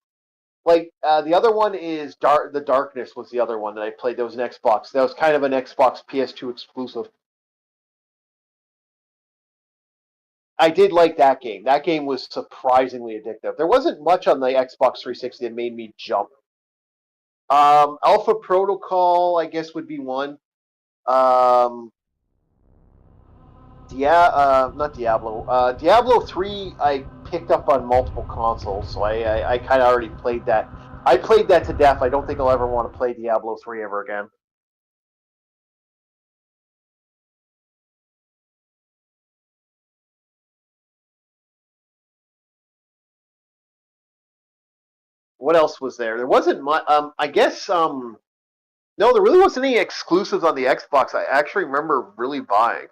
Like the other one is The Darkness was the other one that I played. That was an Xbox. That was kind of an Xbox PS2 exclusive. I did like that game. That game was surprisingly addictive. There wasn't much on the Xbox 360 that made me jump. Alpha Protocol, I guess, would be one. Not Diablo. Diablo 3 I picked up on multiple consoles, so I kind of already played that. I played that to death. I don't think I'll ever want to play Diablo 3 ever again. What else was there? There wasn't much. I guess. No, there really wasn't any exclusives on the Xbox. I actually remember really buying.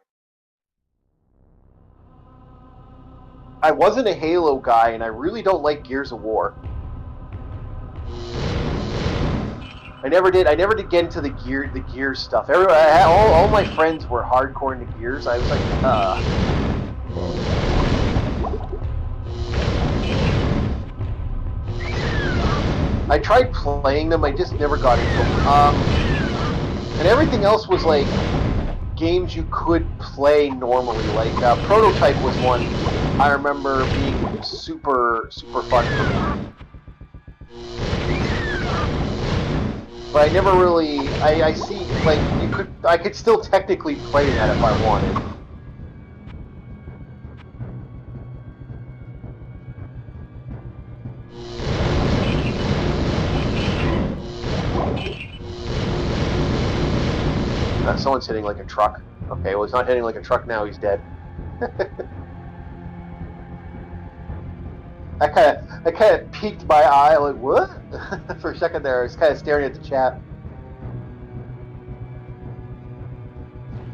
I wasn't a Halo guy, and I really don't like Gears of War. I never did get into the Gears stuff. All my friends were hardcore into Gears. I was like, I tried playing them, I just never got into them. And everything else was like games you could play normally. Like Prototype was one I remember being super fun for me. But I never really. I see like I could still technically play that if I wanted. Someone's hitting like a truck. Okay, well he's not hitting like a truck now. He's dead. That kind of piqued my eye. Like what? For a second there, I was kind of staring at the chat.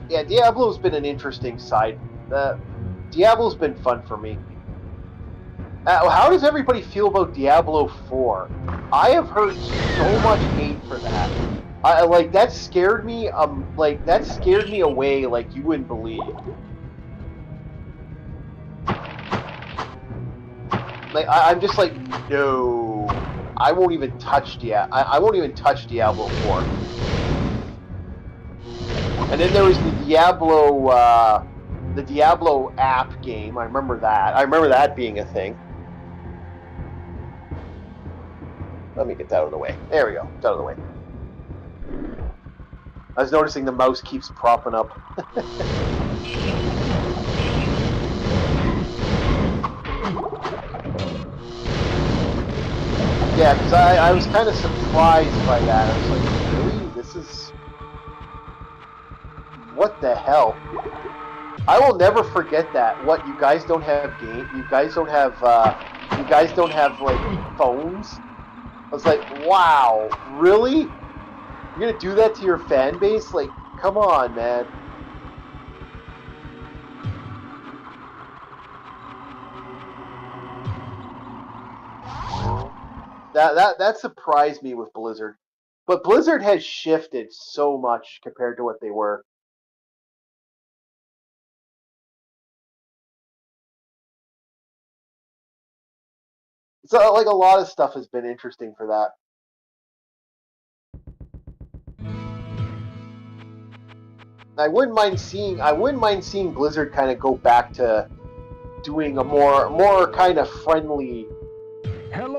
Yeah, Diablo's been an interesting side. Diablo's been fun for me. How does everybody feel about Diablo 4? I have heard so much hate for that. Like that scared me. Like that scared me away. Like you wouldn't believe. Like I'm just like, no, I won't even touch I won't even touch Diablo 4. And then there was the Diablo app game. I remember that. I remember that being a thing. Let me get that out of the way. There we go. It's out of the way. I was noticing the mouse keeps propping up. Yeah, because I was kind of surprised by that. I was like, really? This is... What the hell? I will never forget that. What, you guys don't have you guys don't have like phones? I was like, wow, really? You're gonna do that to your fan base? Like, come on, man. That surprised me with Blizzard. But Blizzard has shifted so much compared to what they were. So, like, a lot of stuff has been interesting for that. I wouldn't mind seeing Blizzard kind of go back to doing a more kind of friendly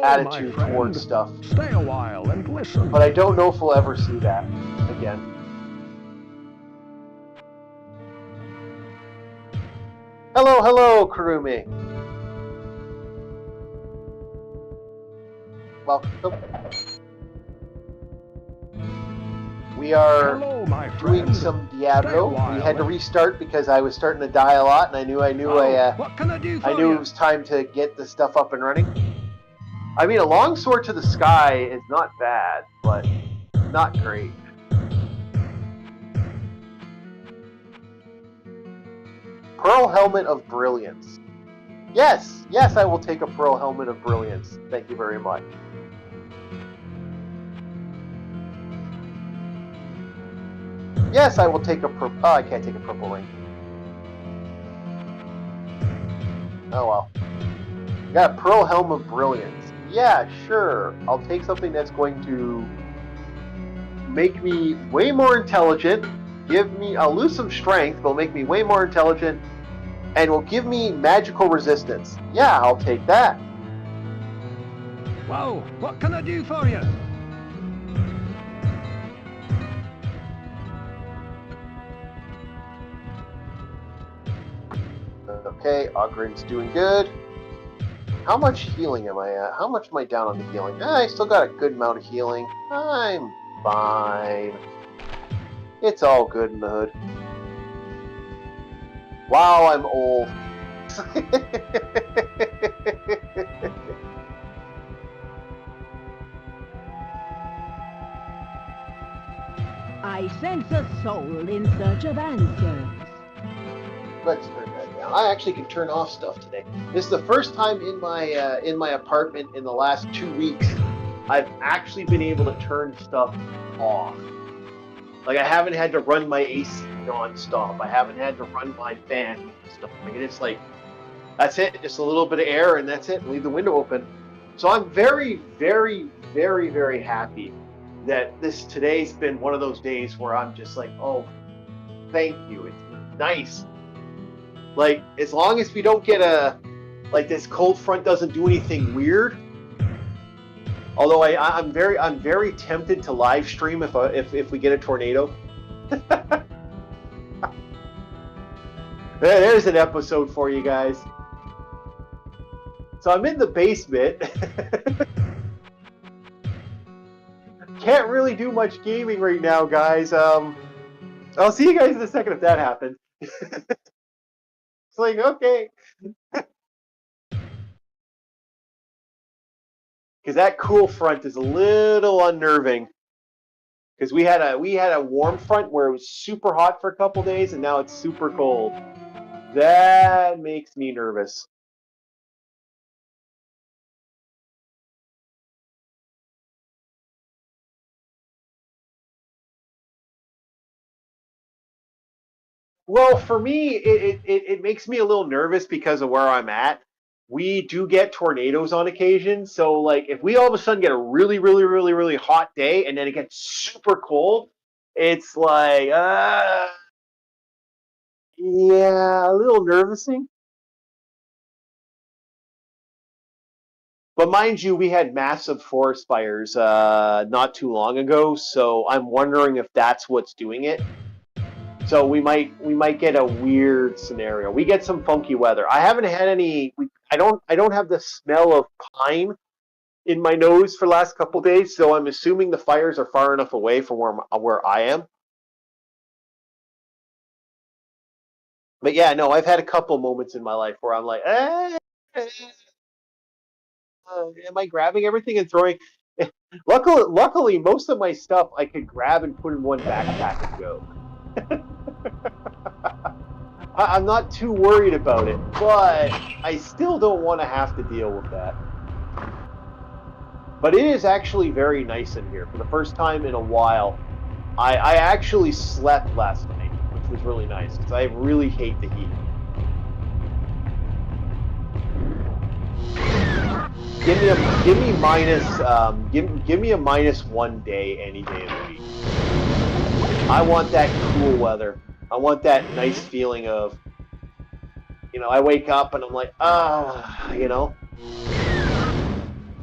attitude towards stuff. Stay a while and listen. But I don't know if we'll ever see that again. Hello, Kurumi. Welcome. We are doing some Diablo. We had to restart because I was starting to die a lot, and I knew What can I do for you? it was time to get the stuff up and running. I mean, a longsword to the sky is not bad, but not great. Pearl Helmet of Brilliance. Yes, I will take a Pearl Helmet of Brilliance. Thank you very much. Yes, I will take a purple... Oh, I can't take a purple ring. Oh, well. I got a Pearl Helm of Brilliance. Yeah, sure. I'll take something that's going to make me way more intelligent. I'll lose some strength, but will make me way more intelligent. And will give me magical resistance. Yeah, I'll take that. Whoa, what can I do for you? Okay, Ogren's doing good. How much healing am I at? How much am I down on the healing? I still got a good amount of healing. I'm fine. It's all good in the hood. Wow, I'm old. I sense a soul in search of answers. Let's turn that down. I actually can turn off stuff today. This is the first time in my apartment in the last 2 weeks I've actually been able to turn stuff off. Like, I haven't had to run my AC non-stop. I haven't had to run my fan and stuff. Like, it's like, that's it. Just a little bit of air and that's it. Leave the window open. So I'm very, very, very, very happy that today's been one of those days where I'm just like, oh, thank you. It's nice. Like, as long as we don't get this cold front doesn't do anything weird. Although I'm very tempted to live stream if we get a tornado. There's an episode for you guys. So I'm in the basement. Can't really do much gaming right now, guys. I'll see you guys in a second if that happens. It's like, okay. Because that cool front is a little unnerving. Because we had a warm front where it was super hot for a couple days, and now it's super cold. That makes me nervous. Well, for me, it makes me a little nervous because of where I'm at. We do get tornadoes on occasion, so like if we all of a sudden get a really, really, really, really hot day and then it gets super cold, it's like, yeah, a little nervousing. But mind you, we had massive forest fires not too long ago, so I'm wondering if that's what's doing it. So we might get a weird scenario. We get some funky weather. I haven't had any. I don't have the smell of pine in my nose for the last couple of days, so I'm assuming the fires are far enough away from where I am. But yeah, no, I've had a couple moments in my life where I'm like, am I grabbing everything and throwing? Luckily, most of my stuff I could grab and put in one backpack and go. I'm not too worried about it, but I still don't want to have to deal with that. But it is actually very nice in here. For the first time in a while, I actually slept last night, which was really nice, because I really hate the heat. Give me a -1 day any day of the week. I want that cool weather. I want that nice feeling of, I wake up and I'm like,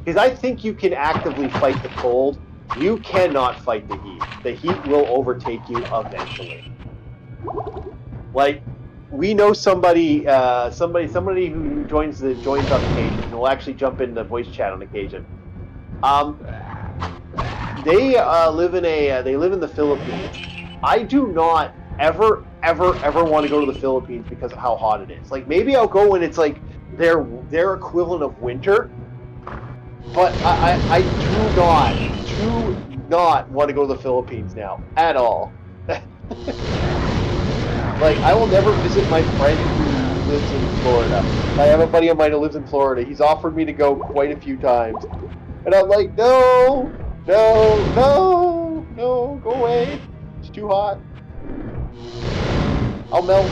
Because I think you can actively fight the cold. You cannot fight the heat. The heat will overtake you eventually. Like, we know somebody who joins on occasion, and will actually jump into voice chat on occasion. They live in the Philippines. I do not ever want to go to the Philippines because of how hot it is. Like, maybe I'll go when it's like their equivalent of winter. But I do not want to go to the Philippines now at all. Like, I will never visit my friend who lives in Florida. I have a buddy of mine who lives in Florida. He's offered me to go quite a few times. And I'm like, no, go away. It's too hot. I'll melt.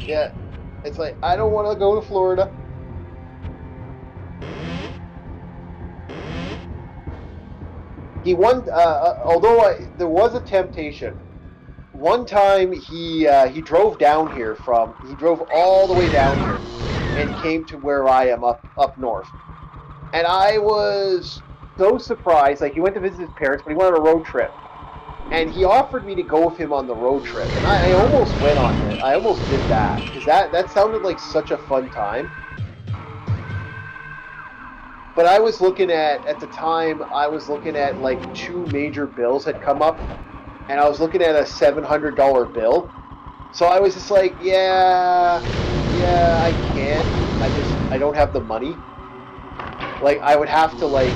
Yeah, it's like, I don't want to go to Florida. Although there was a temptation. One time he drove down here he drove all the way down here and came to where I am up north. And I was so surprised. Like, he went to visit his parents, but he went on a road trip. And he offered me to go with him on the road trip. And I almost went on it. I almost did that. Because that sounded like such a fun time. But I was looking at the time, like 2 major bills had come up. And I was looking at a $700 bill. So I was just like, yeah, I can't. I don't have the money. Like, I would have to, like,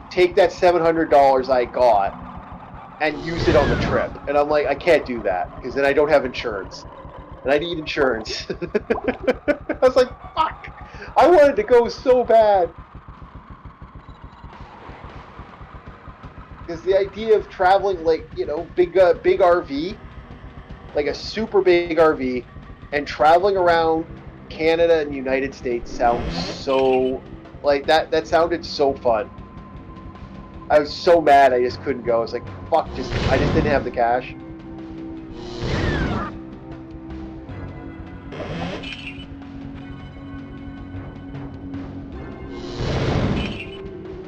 take that $700 I got and use it on the trip. And I'm like, I can't do that, because then I don't have insurance. And I need insurance. I was like, fuck! I wanted to go so bad. Because the idea of traveling, like, you know, big RV, like a super big RV, and traveling around Canada and the United States sounds so, like, that sounded so fun. I was so mad I just couldn't go. I was like, fuck, I just didn't have the cash.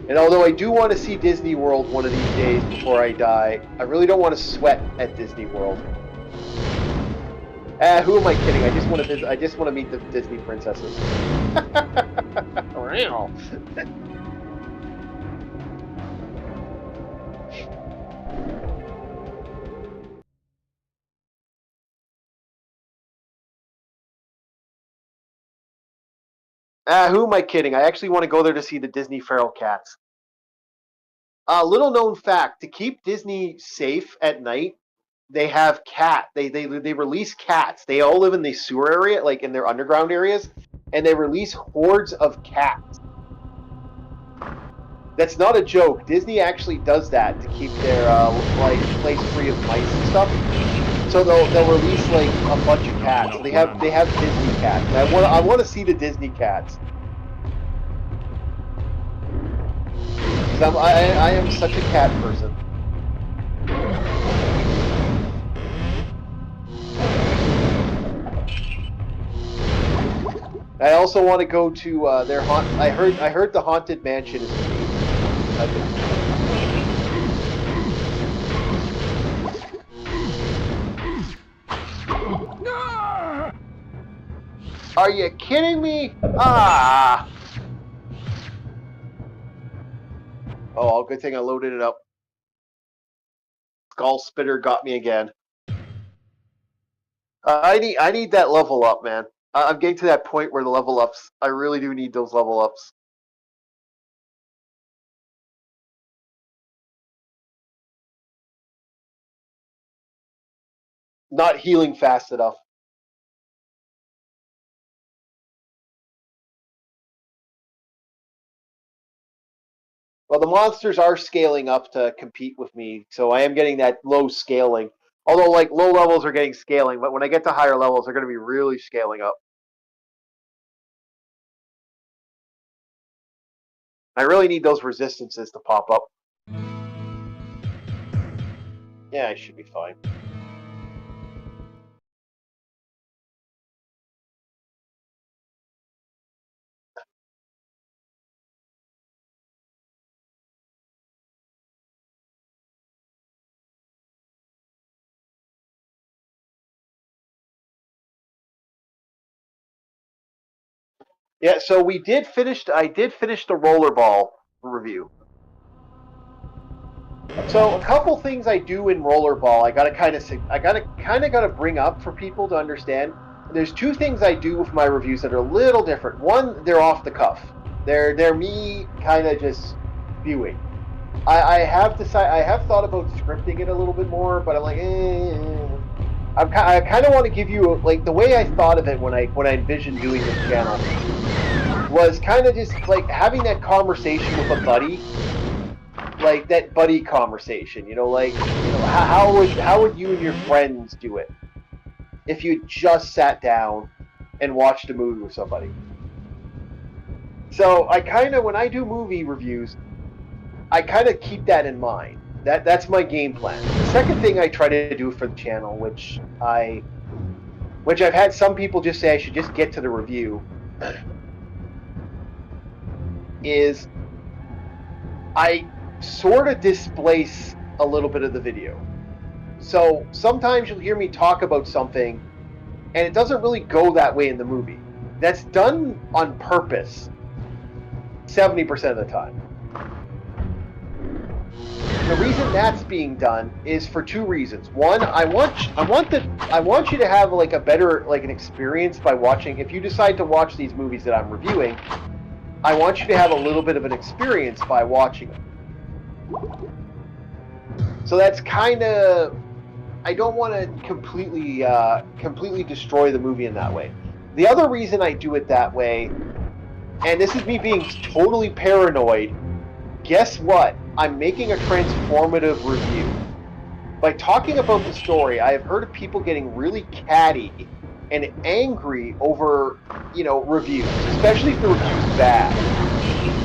And although I do want to see Disney World one of these days before I die, I really don't want to sweat at Disney World. Who am I kidding? I just want to meet the Disney princesses. Who am I kidding? I actually want to go there to see the Disney feral cats. Little known fact: to keep Disney safe at night, they have they release cats. They all live in the sewer area, like in their underground areas, and they release hordes of cats. That's not a joke. Disney actually does that to keep their like place free of mice and stuff. So they'll release like a bunch of cats. They have Disney cats. And I want to see the Disney cats. I am such a cat person. I also want to go to their I heard the Haunted Mansion is amazing. Are you kidding me? Ah! Oh, good thing I loaded it up. Skull Spitter got me again. I need that level up, man. I'm getting to that point where the level ups. I really do need those level ups. Not healing fast enough. Well, the monsters are scaling up to compete with me, so I am getting that low scaling. Although, like, low levels are getting scaling, but when I get to higher levels, they're going to be really scaling up. I really need those resistances to pop up. Yeah, I should be fine. Yeah, so I did finish the rollerball review. So a couple things I do in rollerball, I gotta kind of bring up for people to understand. There's two things I do with my reviews that are a little different. One, they're off the cuff. They're me kind of just viewing. I have thought about scripting it a little bit more, but I'm like, I kind of want to give you like the way I thought of it when I envisioned doing this channel was kind of just like having that conversation with a buddy, like that buddy conversation. You know, like, you know, how would you and your friends do it if you just sat down and watched a movie with somebody? So I kind of, when I do movie reviews, I kind of keep that in mind. That's my game plan. The second thing I try to do for the channel, which I've had some people just say I should just get to the review, is I sort of displace a little bit of the video. So sometimes you'll hear me talk about something, and it doesn't really go that way in the movie. That's done on purpose 70% of the time. The reason that's being done is for two reasons. One, I want you to have like a better, like, an experience by watching. If you decide to watch these movies that I'm reviewing, I want you to have a little bit of an experience by watching them. So that's kind of, I don't want to completely destroy the movie in that way. The other reason I do it that way, and this is me being totally paranoid, guess what? I'm making a transformative review. By talking about the story, I have heard of people getting really catty and angry over, reviews, especially if the review's bad.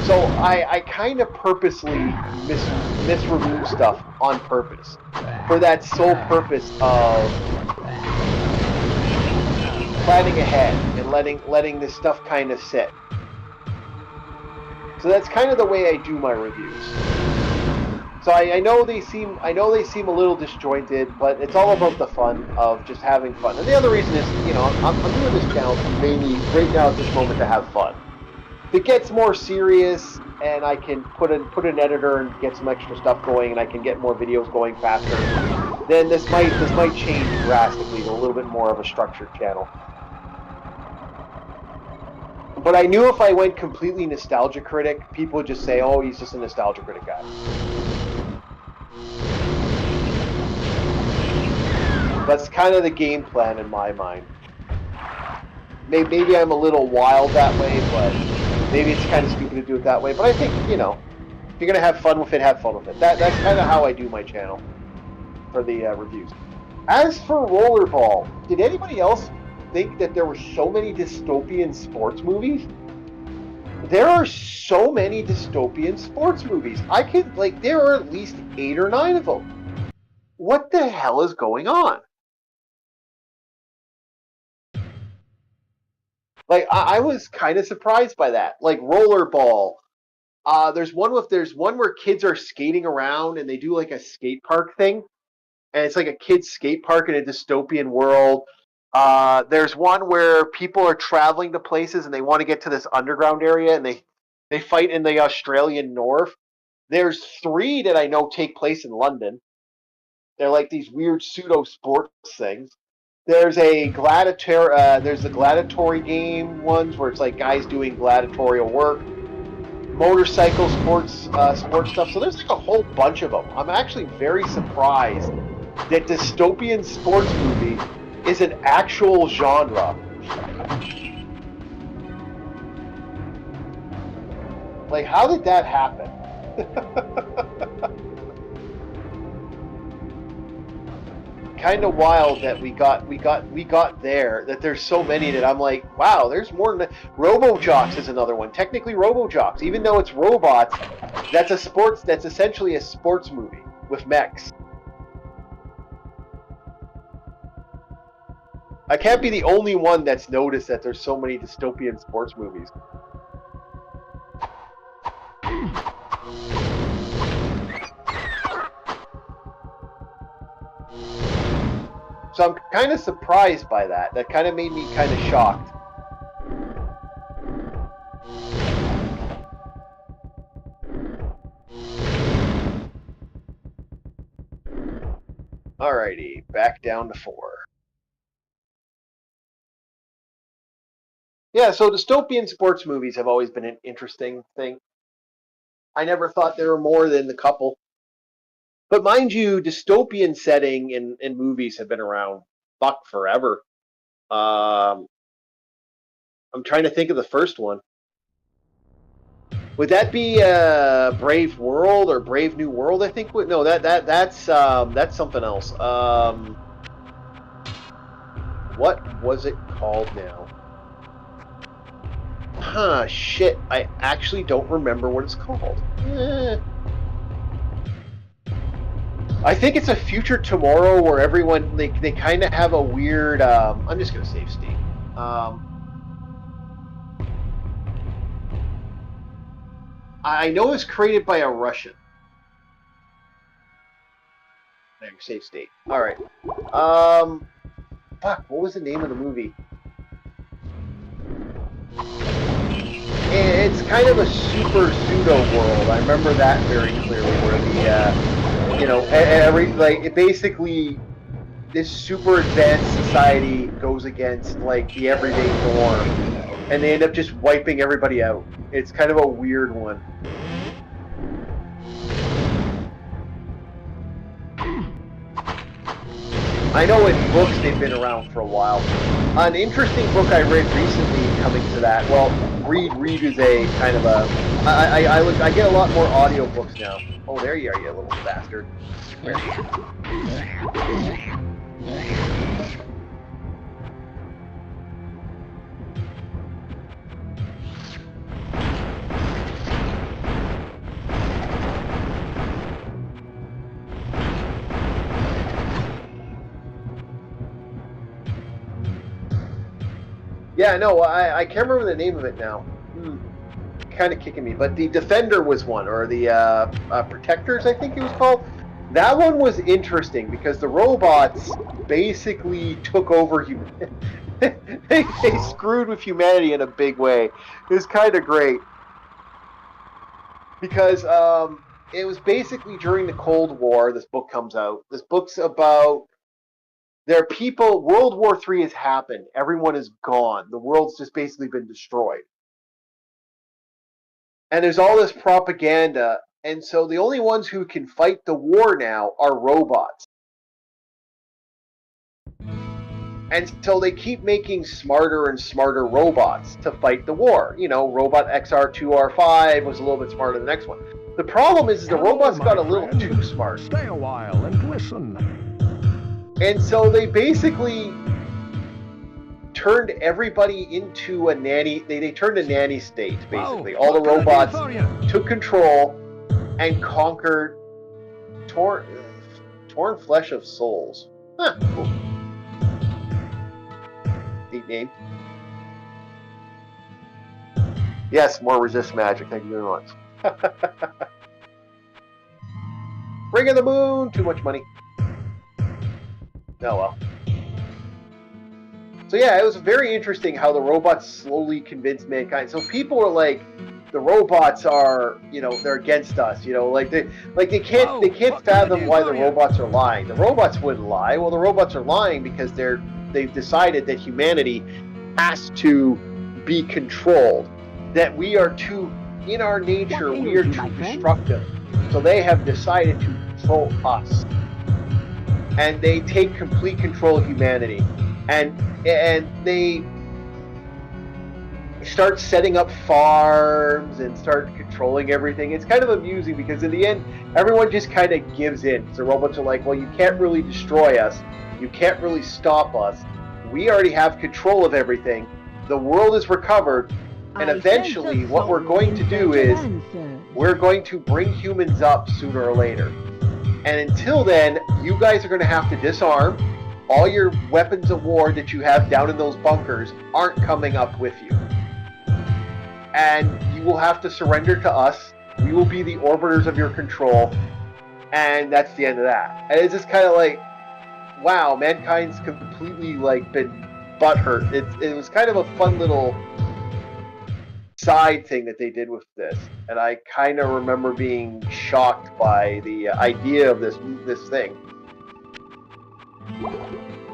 So I kind of purposely misreview stuff on purpose for that sole purpose of planning ahead and letting this stuff kind of sit. So that's kind of the way I do my reviews. So I know they seem a little disjointed, but it's all about the fun of just having fun. And the other reason is, I'm doing this channel mainly right now at this moment to have fun. If it gets more serious and I can put an editor and get some extra stuff going, and I can get more videos going faster, then this might change drastically to a little bit more of a structured channel. But I knew if I went completely nostalgia critic, people would just say, "Oh, he's just a nostalgia critic guy." That's kind of the game plan in my mind. Maybe I'm a little wild that way, but maybe it's kind of stupid to do it that way. But I think, if you're going to have fun with it, have fun with it. That's kind of how I do my channel for the reviews. As for Rollerball, did anybody else think that there were so many dystopian sports movies? There are so many dystopian sports movies. There are at least 8 or 9 of them. What the hell is going on? I was kind of surprised by that. Like Rollerball. There's one where kids are skating around and they do like a skate park thing. And it's like a kid's skate park in a dystopian world. There's one where people are traveling to places and they want to get to this underground area and they fight in the Australian North. There's 3 that I know take place in London. They're like these weird pseudo sports things. There's the gladiatory game ones where it's like guys doing gladiatorial work, motorcycle sports stuff. So there's like a whole bunch of them. I'm actually very surprised that dystopian sports movie is an actual genre. Like, how did that happen? Kind of wild that we got there, that there's so many that I'm like, wow, there's more than RoboJocks is another one. Technically RoboJocks, even though it's robots, that's essentially a sports movie with mechs. I can't be the only one that's noticed that there's so many dystopian sports movies. So I'm kind of surprised by that. That kind of made me kind of shocked. Alrighty, back down to 4. Yeah, so dystopian sports movies have always been an interesting thing. I never thought there were more than a couple. But mind you, dystopian setting in movies have been around forever. I'm trying to think of the first one. Would that be Brave World or Brave New World? I think. No, that's something else. What was it called now? Huh, shit. I actually don't remember what it's called. I think it's a future tomorrow where everyone, they kind of have a weird, I'm just going to save state. I know it's created by a Russian. There, save state. Alright. Fuck, what was the name of the movie? It's kind of a super pseudo world. I remember that very clearly, where basically this super advanced society goes against like the everyday norm, and they end up just wiping everybody out. It's kind of a weird one. I know in books they've been around for a while. An interesting book I read recently coming to that. Well, read is a kind of a. I get a lot more audiobooks now. Oh, there you are, you little bastard. Where? Yeah, no, I can't remember the name of it now. Kind of kicking me, but the Defender was one, or the Protectors, I think it was called. That one was interesting because the robots basically took over humanity. they screwed with humanity in a big way. It was kind of great because it was basically during the Cold War. This book comes out. This book's about. There are people, World War III has happened. Everyone is gone. The world's just basically been destroyed. And there's all this propaganda. And so the only ones who can fight the war now are robots. And so they keep making smarter and smarter robots to fight the war. You know, Robot XR2R5 was a little bit smarter than the next one. The problem is the robots got a little too smart. Stay a while and listen. And so they basically turned everybody into a nanny. They turned a nanny state, basically. All the robots took control and conquered torn flesh of souls. Huh, cool. Neat name. Yes, more resist magic. Thank you very much. Ring of the Moon. Too much money. Oh well. So yeah, it was very interesting how the robots slowly convinced mankind. So people were like, the robots are, you know, they're against us. You know, like they can't fathom why the robots are lying. The robots wouldn't lie. Well, the robots are lying because they've decided that humanity has to be controlled. That we are too, in our nature, we are too destructive. So they have decided to control us. And they take complete control of humanity, and they start setting up farms and start controlling everything. It's kind of amusing because in the end, everyone just kind of gives in. So robots are like, well, you can't really destroy us, you can't really stop us. We already have control of everything. The world is recovered, and eventually, what we're going to do is we're going to bring humans up sooner or later. And until then, you guys are going to have to disarm. All your weapons of war that you have down in those bunkers aren't coming up with you. And you will have to surrender to us. We will be the orbiters of your control. And that's the end of that. And it's just kind of like, wow, mankind's completely like been butthurt. It was kind of a fun little side thing that they did with this, and I kind of remember being shocked by the idea of this thing.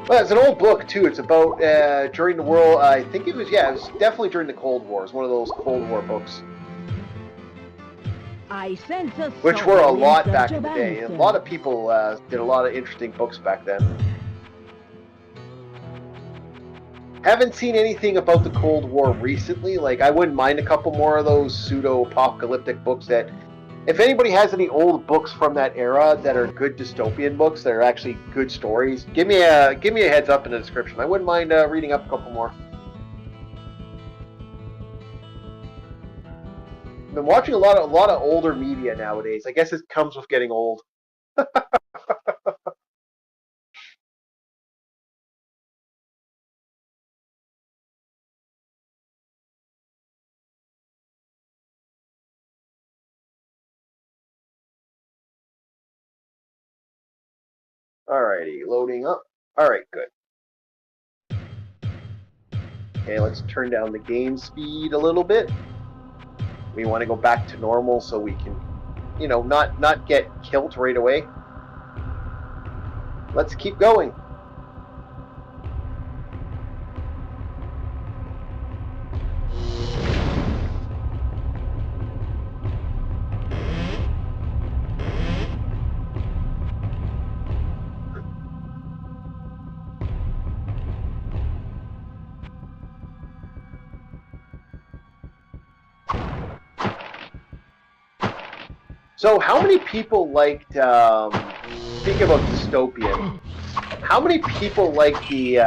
Well, it's an old book too. It's about during the world. I think it was definitely during the Cold War. It's one of those Cold War books, which were a lot back in the day. And a lot of people did a lot of interesting books back then. Haven't seen anything about the Cold War recently. Like, I wouldn't mind a couple more of those pseudo-apocalyptic books that, if anybody has any old books from that era that are good dystopian books, that are actually good stories, give me a heads up in the description. I wouldn't mind reading up a couple more. I've been watching a lot of older media nowadays. I guess it comes with getting old. Alrighty, loading up. Alright, good. Okay, let's turn down the game speed a little bit. We want to go back to normal so we can, you know, not get killed right away. Let's keep going. So how many people liked, speaking about dystopian, how many people liked the,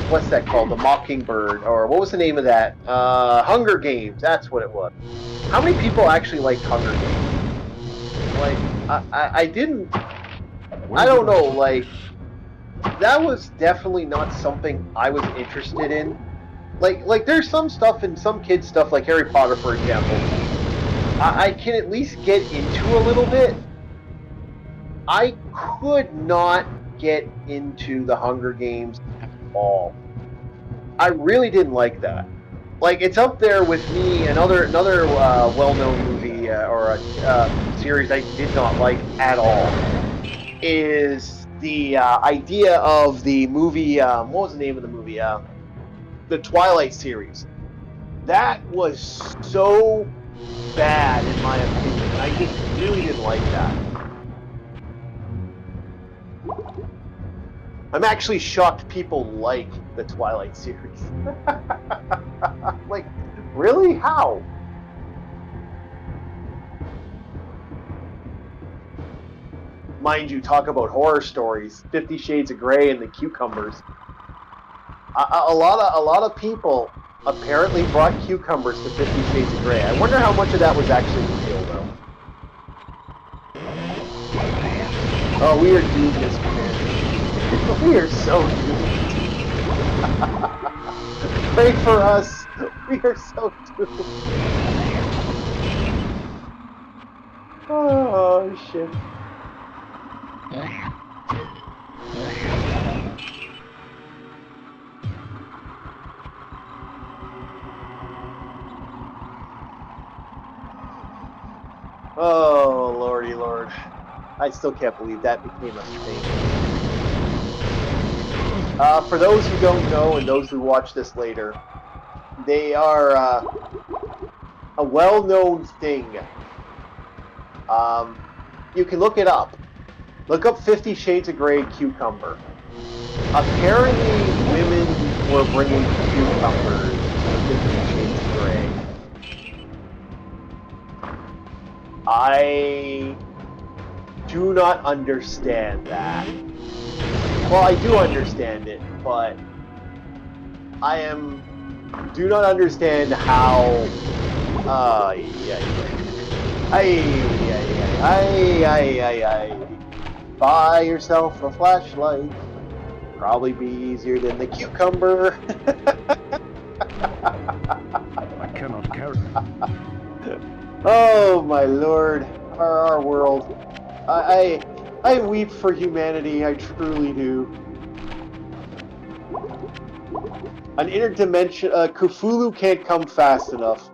what's that called, the Mockingbird, or what was the name of that? Hunger Games, that's what it was. How many people actually liked Hunger Games? Like, I didn't, I don't know, like, that was definitely not something I was interested in. Like there's some stuff in some kids' stuff, like Harry Potter, for example, I can at least get into a little bit. I could not get into the Hunger Games at all. I really didn't like that. Like, it's up there with me. Another well-known movie or a series I did not like at all is the idea of the movie. What was the name of the movie? The Twilight series. That was so bad in my opinion, and I just really didn't like that. I'm actually shocked people like the Twilight series. Like, really? How? Mind you, talk about horror stories. 50 Shades of Grey and the Cucumbers. A lot of people apparently brought cucumbers to 50 Shades of Grey. I wonder how much of that was actually real, though. Oh, we are doomed as humanity. We are so doomed. Pray for us. We are so doomed. Oh, shit. Oh, lordy lord. I still can't believe that became a thing. For those who don't know and those who watch this later, they are a well-known thing. You can look it up. Look up 50 Shades of Grey cucumber. Apparently, women were bringing cucumbers to 50 Shades of Grey. I do not understand that. Well, I do understand it, but do not understand how. Buy yourself a flashlight. Probably be easier than the cucumber. I cannot carry. Oh my lord, our world. I weep for humanity, I truly do. An interdimension, Cthulhu can't come fast enough.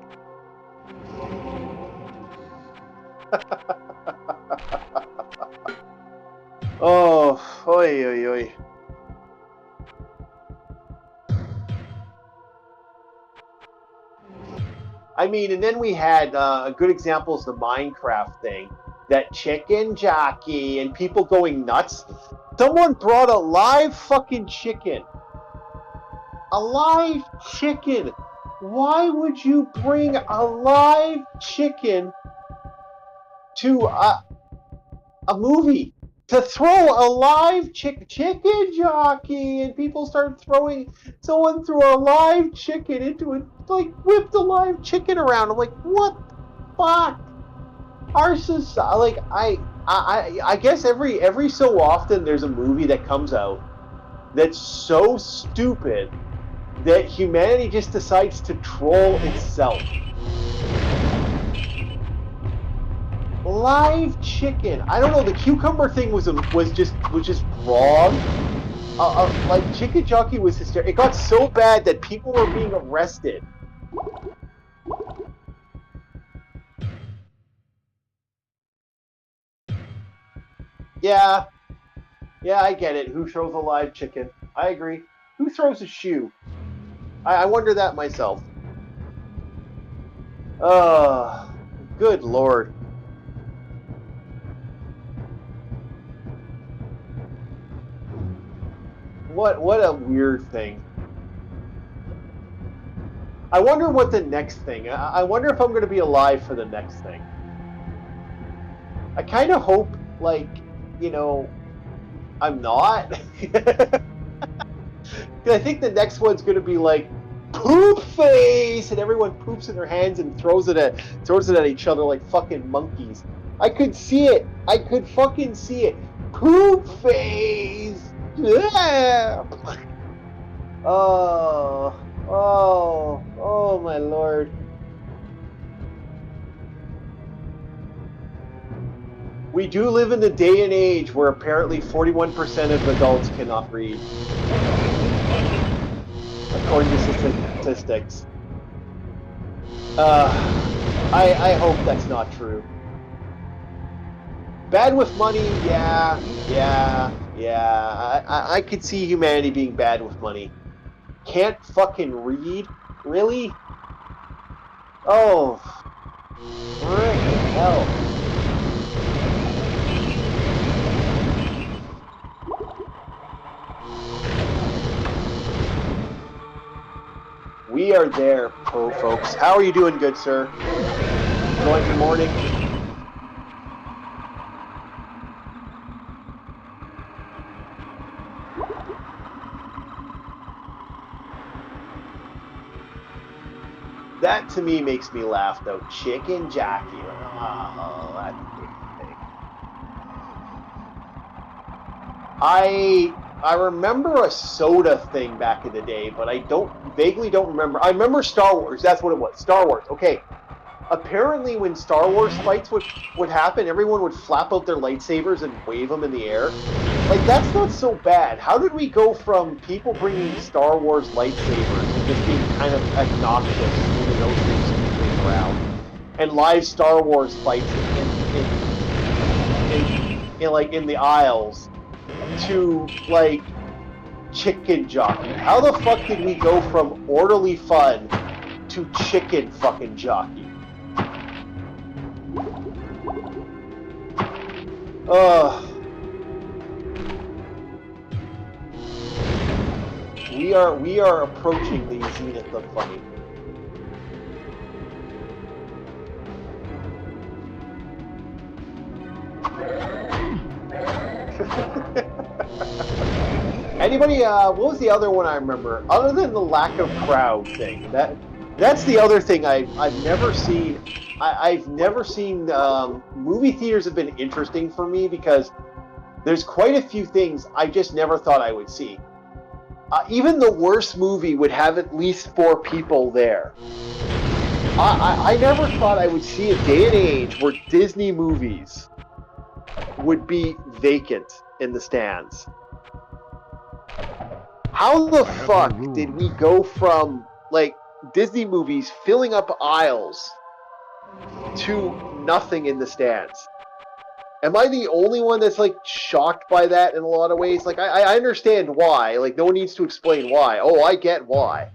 Oh, oi, oi, oi. I mean, and then we had a good example is the Minecraft thing. That chicken jockey and people going nuts. Someone brought a live fucking chicken. A live chicken. Why would you bring a live chicken to a movie? To throw a live chicken jockey, and people started throwing. Someone threw a live chicken into it, like whipped a live chicken around. I'm like, what the fuck? Our society, like I guess every so often there's a movie that comes out that's so stupid that humanity just decides to troll itself. Live chicken. I don't know. The cucumber thing was just wrong. Like chicken jockey was hysterical. It got so bad that people were being arrested. Yeah, I get it. Who throws a live chicken? I agree. Who throws a shoe? I wonder that myself. Good lord. What a weird thing. I wonder what the next thing. I wonder if I'm going to be alive for the next thing. I kind of hope, like, you know, I'm not. I think the next one's going to be like poop face, and everyone poops in their hands and throws it at each other like fucking monkeys. I could see it. I could fucking see it. Poop face. Yeah. Oh, my lord. We do live in the day and age where apparently 41% of adults cannot read, according to statistics. I hope that's not true. Bad with money, yeah. I could see humanity being bad with money. Can't fucking read? Really? Oh. Frickin' hell. We are there, folks. How are you doing, good sir? Enjoying your morning? That to me makes me laugh though. Chicken jockey. Oh, that's a big thing. I remember a soda thing back in the day, but I vaguely don't remember. I remember Star Wars. That's what it was. Star Wars. Okay. Apparently, when Star Wars fights would happen, everyone would flap out their lightsabers and wave them in the air. Like, that's not so bad. How did we go from people bringing Star Wars lightsabers and just being kind of obnoxious moving those things around, and live Star Wars fights in the aisles, to like chicken jockey? How the fuck did we go from orderly fun to chicken fucking jockey? We are approaching the zenith of funny. Anybody? What was the other one I remember? Other than the lack of crowd thing, that's the other thing I've never seen. I've never seen. Movie theaters have been interesting for me because there's quite a few things I just never thought I would see. Even the worst movie would have at least 4 people there. I never thought I would see a day and age where Disney movies would be vacant in the stands. How the fuck did we go from, like, Disney movies filling up aisles to nothing in the stands? Am I the only one that's, like, shocked by that in a lot of ways? Like, I understand why. Like, no one needs to explain why. Oh, I get why.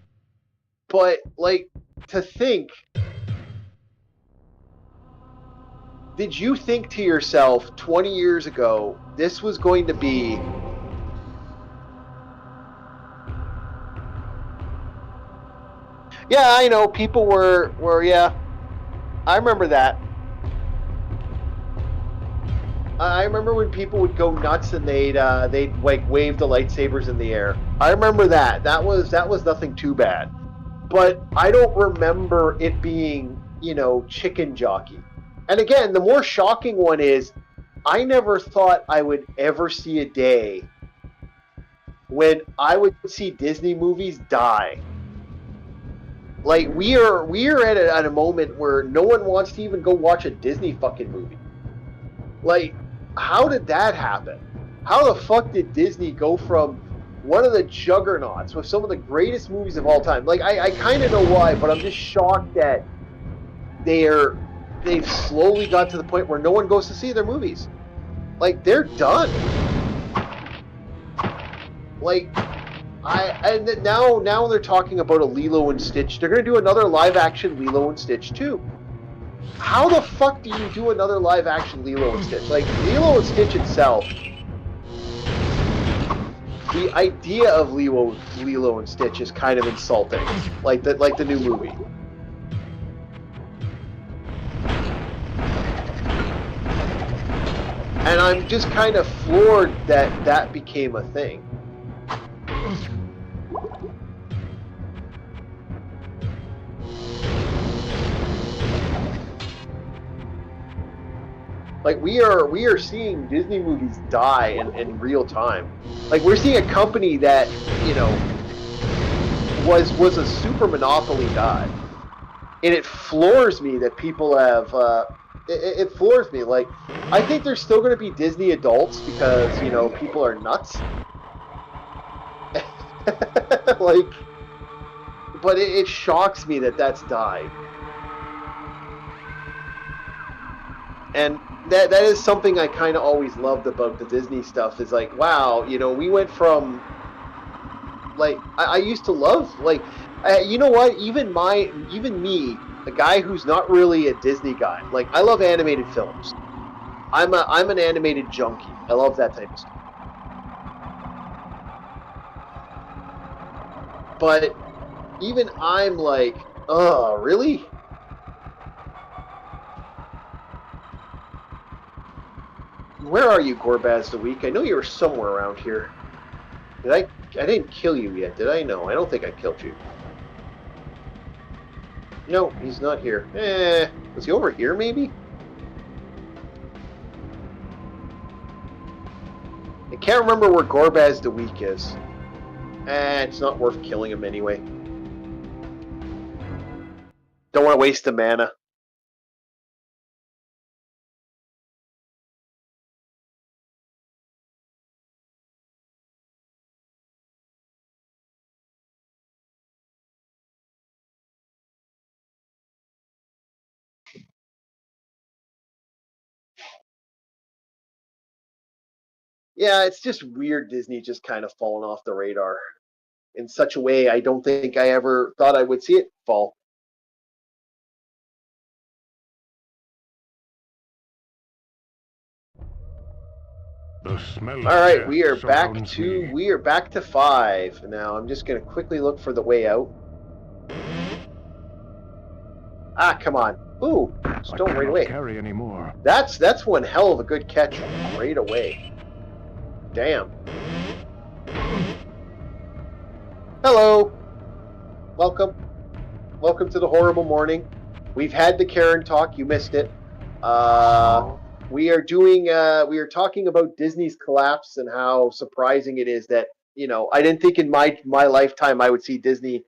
But, like, to think... Did you think to yourself 20 years ago this was going to be... Yeah, I know, people were yeah. I remember that. I remember when people would go nuts and they'd like wave the lightsabers in the air. I remember that. That was nothing too bad. But I don't remember it being, chicken jockey. And again, the more shocking one is I never thought I would ever see a day when I would see Disney movies die. Like, we are at a moment where no one wants to even go watch a Disney fucking movie. Like, how did that happen? How the fuck did Disney go from one of the juggernauts with some of the greatest movies of all time? Like, I kind of know why, but I'm just shocked that they've slowly got to the point where no one goes to see their movies. Like, they're done. Like, and now they're talking about a Lilo and Stitch. They're going to do another live-action Lilo and Stitch, too. How the fuck do you do another live-action Lilo and Stitch? Like, Lilo and Stitch itself, the idea of Lilo and Stitch is kind of insulting. Like the new movie. And I'm just kind of floored that that became a thing. Like we are seeing Disney movies die in real time. Like we're seeing a company that, you know, was a super monopoly die. And it floors me that people have it floors me. Like I think there's still going to be Disney adults because, you know, people are nuts. Like, but it shocks me that that's died. And that is something I kind of always loved about the Disney stuff is like, wow, you know, we went from like I used to love like you know what, even me, a guy who's not really a Disney guy, like I love animated films. I'm an animated junkie. I love that type of stuff. But even I'm like, oh, really? Where are you, Gorbaz the Weak? I know you were somewhere around here. I didn't kill you yet, did I? No, I don't think I killed you. No, he's not here. Was he over here, maybe? I can't remember where Gorbaz the Weak is. It's not worth killing him anyway. Don't want to waste the mana. Yeah, it's just weird Disney just kind of falling off the radar in such a way I don't think I ever thought I would see it fall. The smell of All right, death we are surrounds me. we are back to 5. Now I'm just going to quickly look for the way out. Ah, come on. Ooh, stone right away. Carry anymore. That's one hell of a good catch right away. Damn. Hello. Welcome. Welcome to the horrible morning. We've had the Karen talk. You missed it. We are talking about Disney's collapse and how surprising it is that, you know, I didn't think in my lifetime I would see Disney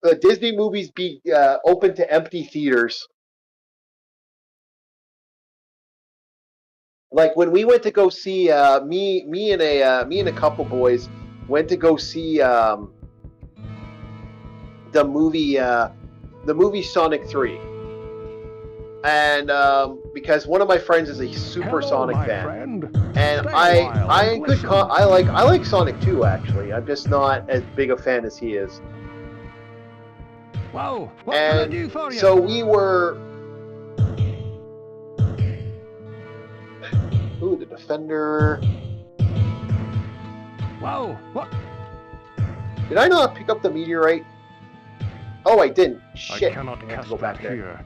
movies be open to empty theaters. Like when we went to go see me and a couple boys went to go see the movie Sonic 3. And because one of my friends is a super Sonic fan, and I like Sonic 2 actually. I'm just not as big a fan as he is. Whoa! What can I do for you? So we were. Ooh, the Defender. Whoa! What? Did I not pick up the meteorite? Oh, I didn't. Shit! I cannot have to cast go back that there. here.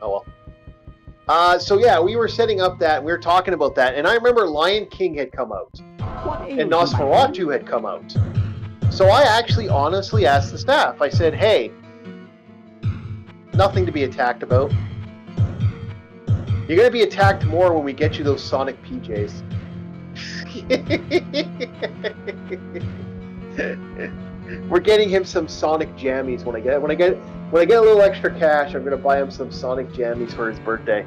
Oh well. So yeah, we were setting up that. We were talking about that, and I remember Lion King had come out, and Nosferatu had come out. So I actually honestly asked the staff. I said, "Hey, nothing to be attacked about. You're gonna be attacked more when we get you those Sonic PJs." We're getting him some Sonic jammies when I get a little extra cash. I'm gonna buy him some Sonic jammies for his birthday.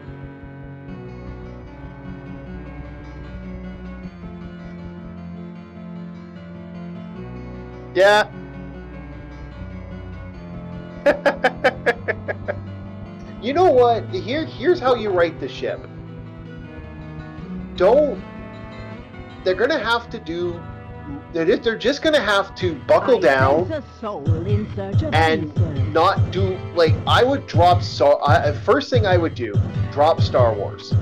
Yeah. You know what? Here's how you right the ship. They're gonna have to do. They're just gonna have to buckle down and not do like I would drop. First thing I would do, drop Star Wars.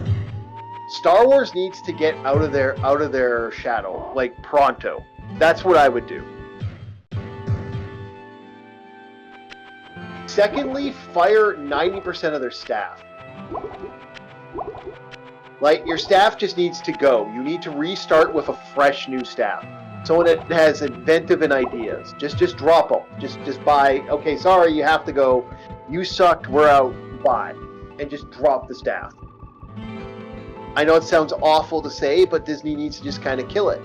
Star Wars needs to get out of their shadow like pronto. That's what I would do. Secondly, fire 90% of their staff. Like, your staff just needs to go. You need to restart with a fresh new staff. Someone that has inventive and ideas. Just drop them. Just buy, okay, sorry, you have to go. You sucked, we're out, bye. And just drop the staff. I know it sounds awful to say, but Disney needs to just kind of kill it.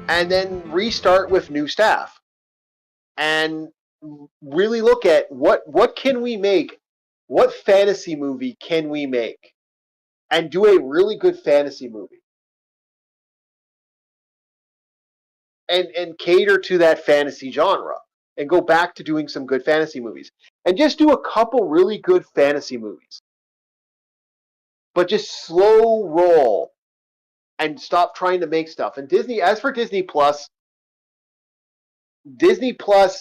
And then restart with new staff. And really look at what can we make, what fantasy movie can we make, and do a really good fantasy movie. And cater to that fantasy genre. And go back to doing some good fantasy movies. And just do a couple really good fantasy movies. But just slow roll and stop trying to make stuff. And Disney, as for Disney Plus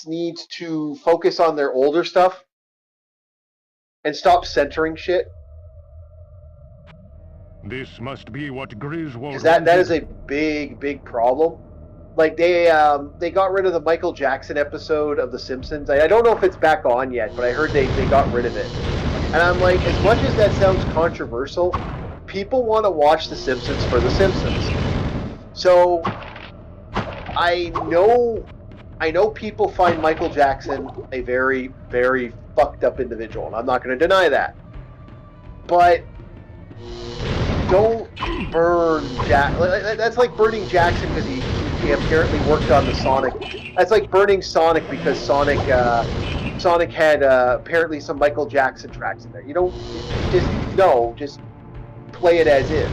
needs to focus on their older stuff and stop censoring shit. This must be what Griswold. Because that is a big problem. Like they got rid of the Michael Jackson episode of The Simpsons. I don't know if it's back on yet, but I heard they got rid of it. And I'm like, as much as that sounds controversial, people want to watch The Simpsons for The Simpsons. So I know people find Michael Jackson a very, very fucked up individual, and I'm not going to deny that. But don't burn Jack. That's like burning Jackson because he apparently worked on the Sonic. That's like burning Sonic because Sonic had apparently some Michael Jackson tracks in there. You don't just play it as is.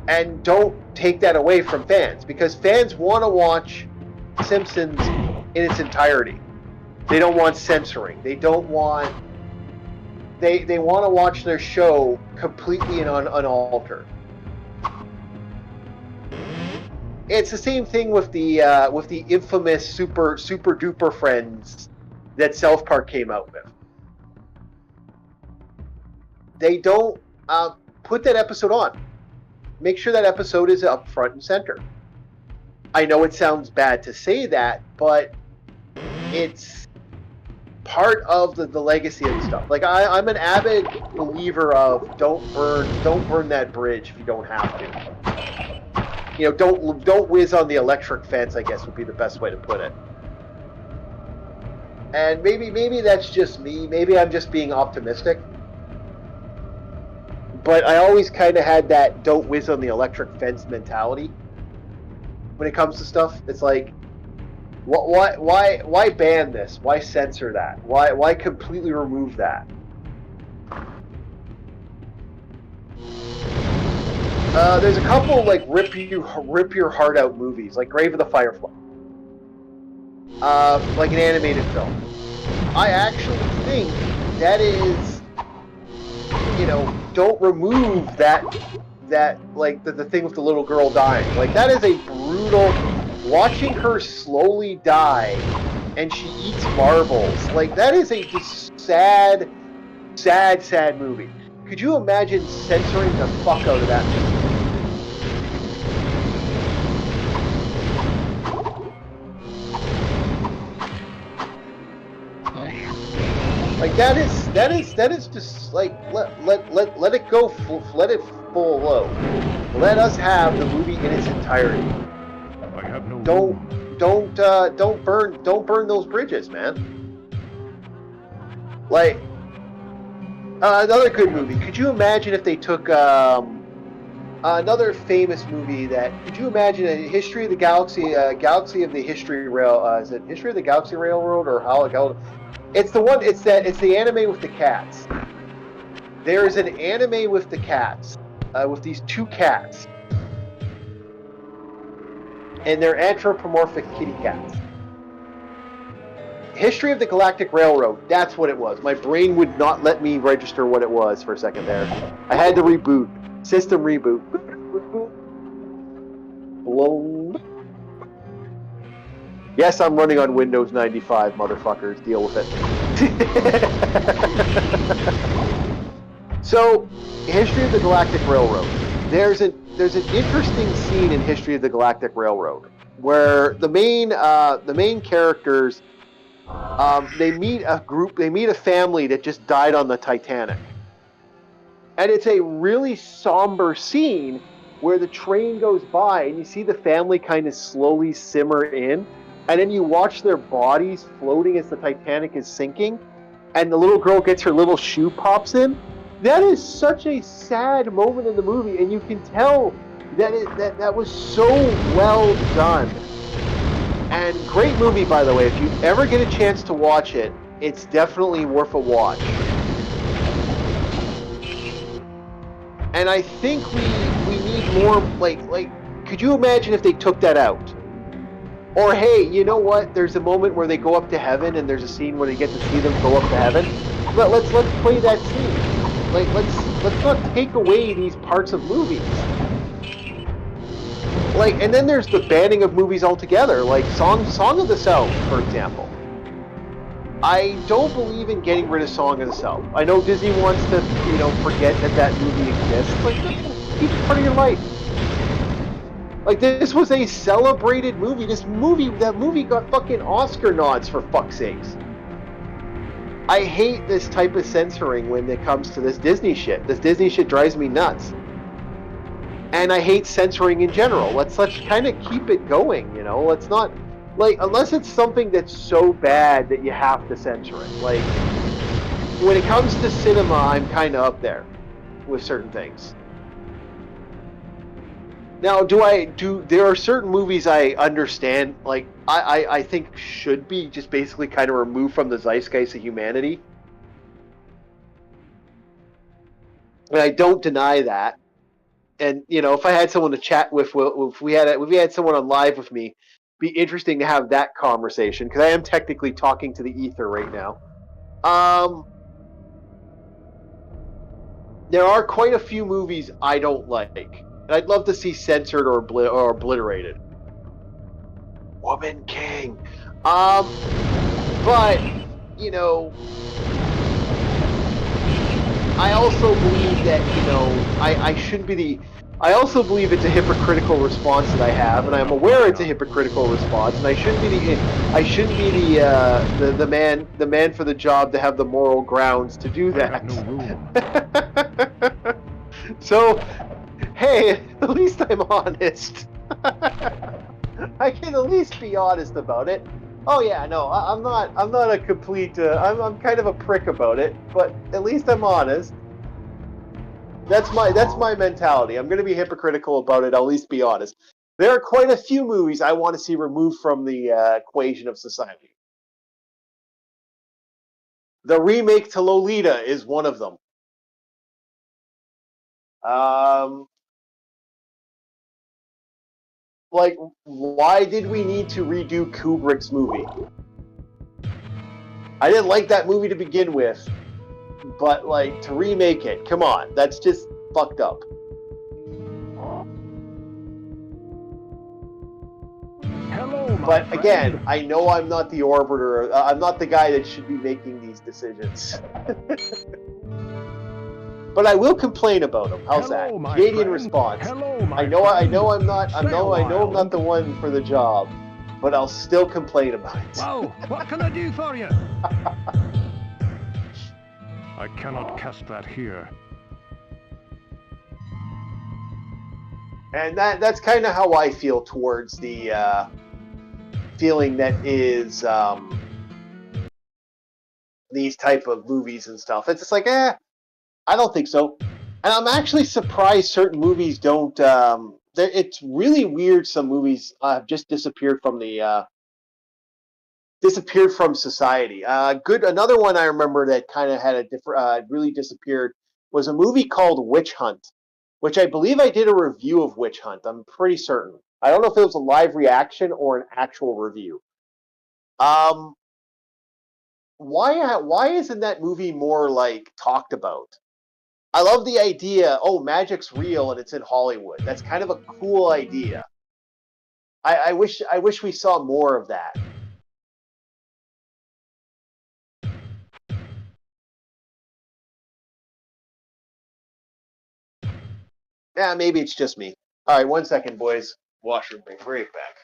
And don't take that away from fans, because fans want to watch Simpsons in its entirety. They don't want censoring. They don't want. They want to watch their show completely and unaltered. It's the same thing with the infamous super duper Friends that South Park came out with. They don't put that episode on. Make sure that episode is up front and center. I know it sounds bad to say that, but it's part of the legacy of the stuff. Like I'm an avid believer of don't burn that bridge if you don't have to. You know, don't whiz on the electric fence, I guess would be the best way to put it. And maybe that's just me. Maybe I'm just being optimistic. But I always kind of had that don't whiz on the electric fence mentality when it comes to stuff. It's like, why ban this? Why censor that? Why completely remove that? There's a couple like rip your heart out movies, like Grave of the Firefly, like an animated film. I actually think that is, don't remove that like the thing with the little girl dying. Like that is a brutal. Watching her slowly die, and she eats marbles. Like that is a just sad movie. Could you imagine censoring the fuck out of that movie? Like that is just like let it go, let it flow. Let us have the movie in its entirety. I have no Don't burn those bridges, man. Like another good movie. Could you imagine if they took another famous movie that? Could you imagine a History of the Galaxy, Galaxy of the History Rail? Is it History of the Galaxy Railroad or how? It's the one. It's the anime with the cats. There is an anime with the cats, with these two cats, and they're anthropomorphic kitty cats. History of the Galactic Railroad. That's what it was. My brain would not let me register what it was for a second there. I had to reboot. System reboot. Yes, I'm running on Windows 95, motherfuckers. Deal with it. So, History of the Galactic Railroad. There's an interesting scene in History of the Galactic Railroad where the main characters They meet a family that just died on the Titanic. And it's a really somber scene where the train goes by and you see the family kind of slowly simmer in. And then you watch their bodies floating as the Titanic is sinking. And the little girl gets her little shoe pops in. That is such a sad moment in the movie. And you can tell that was so well done. And great movie, by the way. If you ever get a chance to watch it, it's definitely worth a watch. And I think we need more like could you imagine if they took that out? Or hey, you know what? There's a moment where they go up to heaven and there's a scene where they get to see them go up to heaven. Let's play that scene. Like let's not take away these parts of movies. Like, and then there's the banning of movies altogether, like Song of the South, for example. I don't believe in getting rid of Song of the South. I know Disney wants to, forget that movie exists, but keep it part of your life. Like, this was a celebrated movie. That movie got fucking Oscar nods, for fuck's sakes. I hate this type of censoring when it comes to this Disney shit. This Disney shit drives me nuts. And I hate censoring in general. Let's kind of keep it going, Let's not... Like, unless it's something that's so bad that you have to censor it. Like, when it comes to cinema, I'm kind of up there with certain things. Now, there are certain movies I understand, like, I think should be just basically kind of removed from the zeitgeist of humanity. And I don't deny that. And, if I had someone to chat with, if we had someone on live with me, be interesting to have that conversation, because I am technically talking to the ether right now. There are quite a few movies I don't like, and I'd love to see censored or obliterated. Woman King. But, I also believe that, I shouldn't be the... I also believe it's a hypocritical response that I have, and I'm aware it's a hypocritical response, and I shouldn't be the man for the job to have the moral grounds to do that. No So, hey, at least I'm honest. I can at least be honest about it. Oh yeah, no, I'm not a complete. I'm kind of a prick about it, but at least I'm honest. That's my mentality. I'm going to be hypocritical about it. I'll at least be honest. There are quite a few movies I want to see removed from the equation of society. The remake to Lolita is one of them. Like, why did we need to redo Kubrick's movie? I didn't like that movie to begin with, but, like, to remake it, come on, that's just fucked up. Hello, my But friend. again, I know I'm not the orbiter. I'm not the guy that should be making these decisions. But I will complain about him. How's Hello, that? my Canadian friend. response. Hello, my I know friend. I'm not. I Stay know a I'm while. not the one for the job, but I'll still complain about it. Whoa, what can I do for you? I cannot cast that here. And that's kind of how I feel towards the feeling that is these type of movies and stuff. It's just like, I don't think so. And I'm actually surprised certain movies don't. It's really weird. Some movies have just disappeared from society. Another one I remember that kind of had a different, really disappeared was a movie called Witch Hunt, which I believe I did a review of Witch Hunt. I'm pretty certain. I don't know if it was a live reaction or an actual review. Why isn't that movie more like talked about? I love the idea. Oh, magic's real and it's in Hollywood. That's kind of a cool idea. I wish we saw more of that. Yeah, maybe it's just me. All right, 1 second, boys. Washroom break. Right back.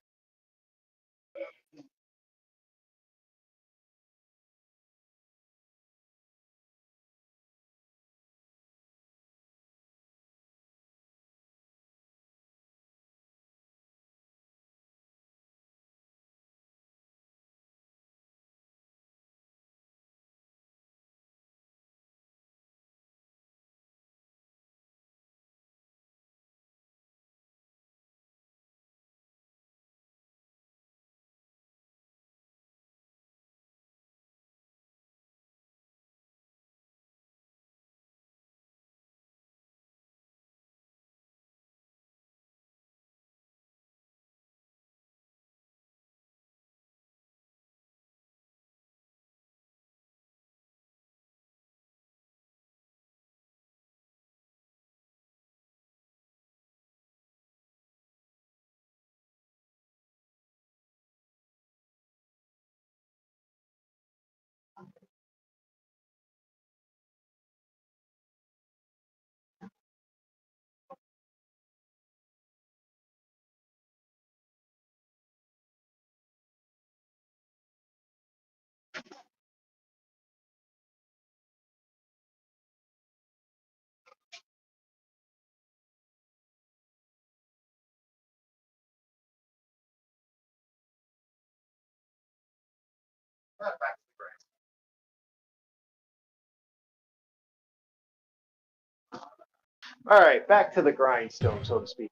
All right, back to the grindstone, so to speak.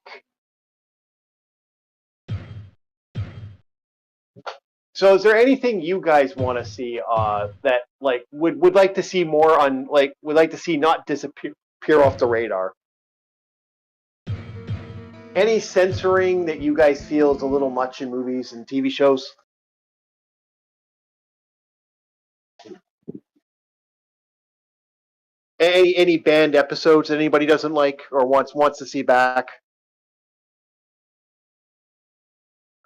So, is there anything you guys want to see that like would like to see more on, like would like to see not disappear off the radar? Any censoring that you guys feel is a little much in movies and TV shows? Any banned episodes that anybody doesn't like or wants to see back?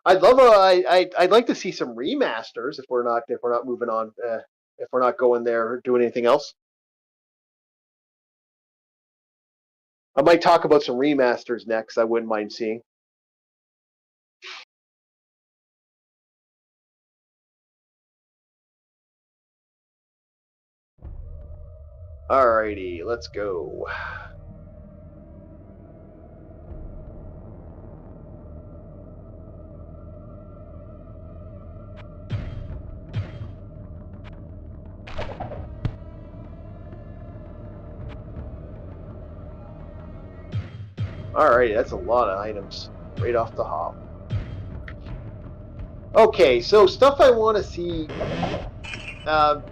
I'd love I'd like to see some remasters if we're not moving on, if we're not going there or doing anything else. I might talk about some remasters next. I wouldn't mind seeing. Alrighty, let's go. Alrighty, that's a lot of items right off the hop. Okay, so stuff I want to see.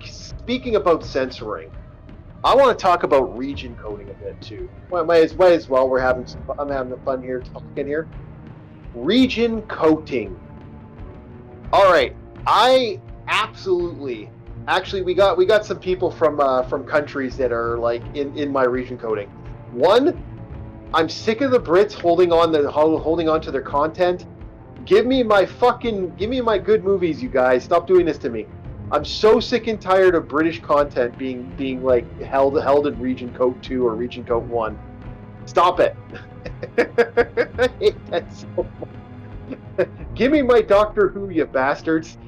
Speaking about censoring, I want to talk about region coding a bit too. Well, might as well. I'm having fun here talking here. Region coding. All right, I absolutely. Actually, we got some people from countries that are like in my region coding. One, I'm sick of the Brits holding on to their content. Give me my good movies, you guys. Stop doing this to me. I'm so sick and tired of British content being like held in Region Code 2 or Region Code 1. Stop it. I hate that so much. Give me my Doctor Who, you bastards.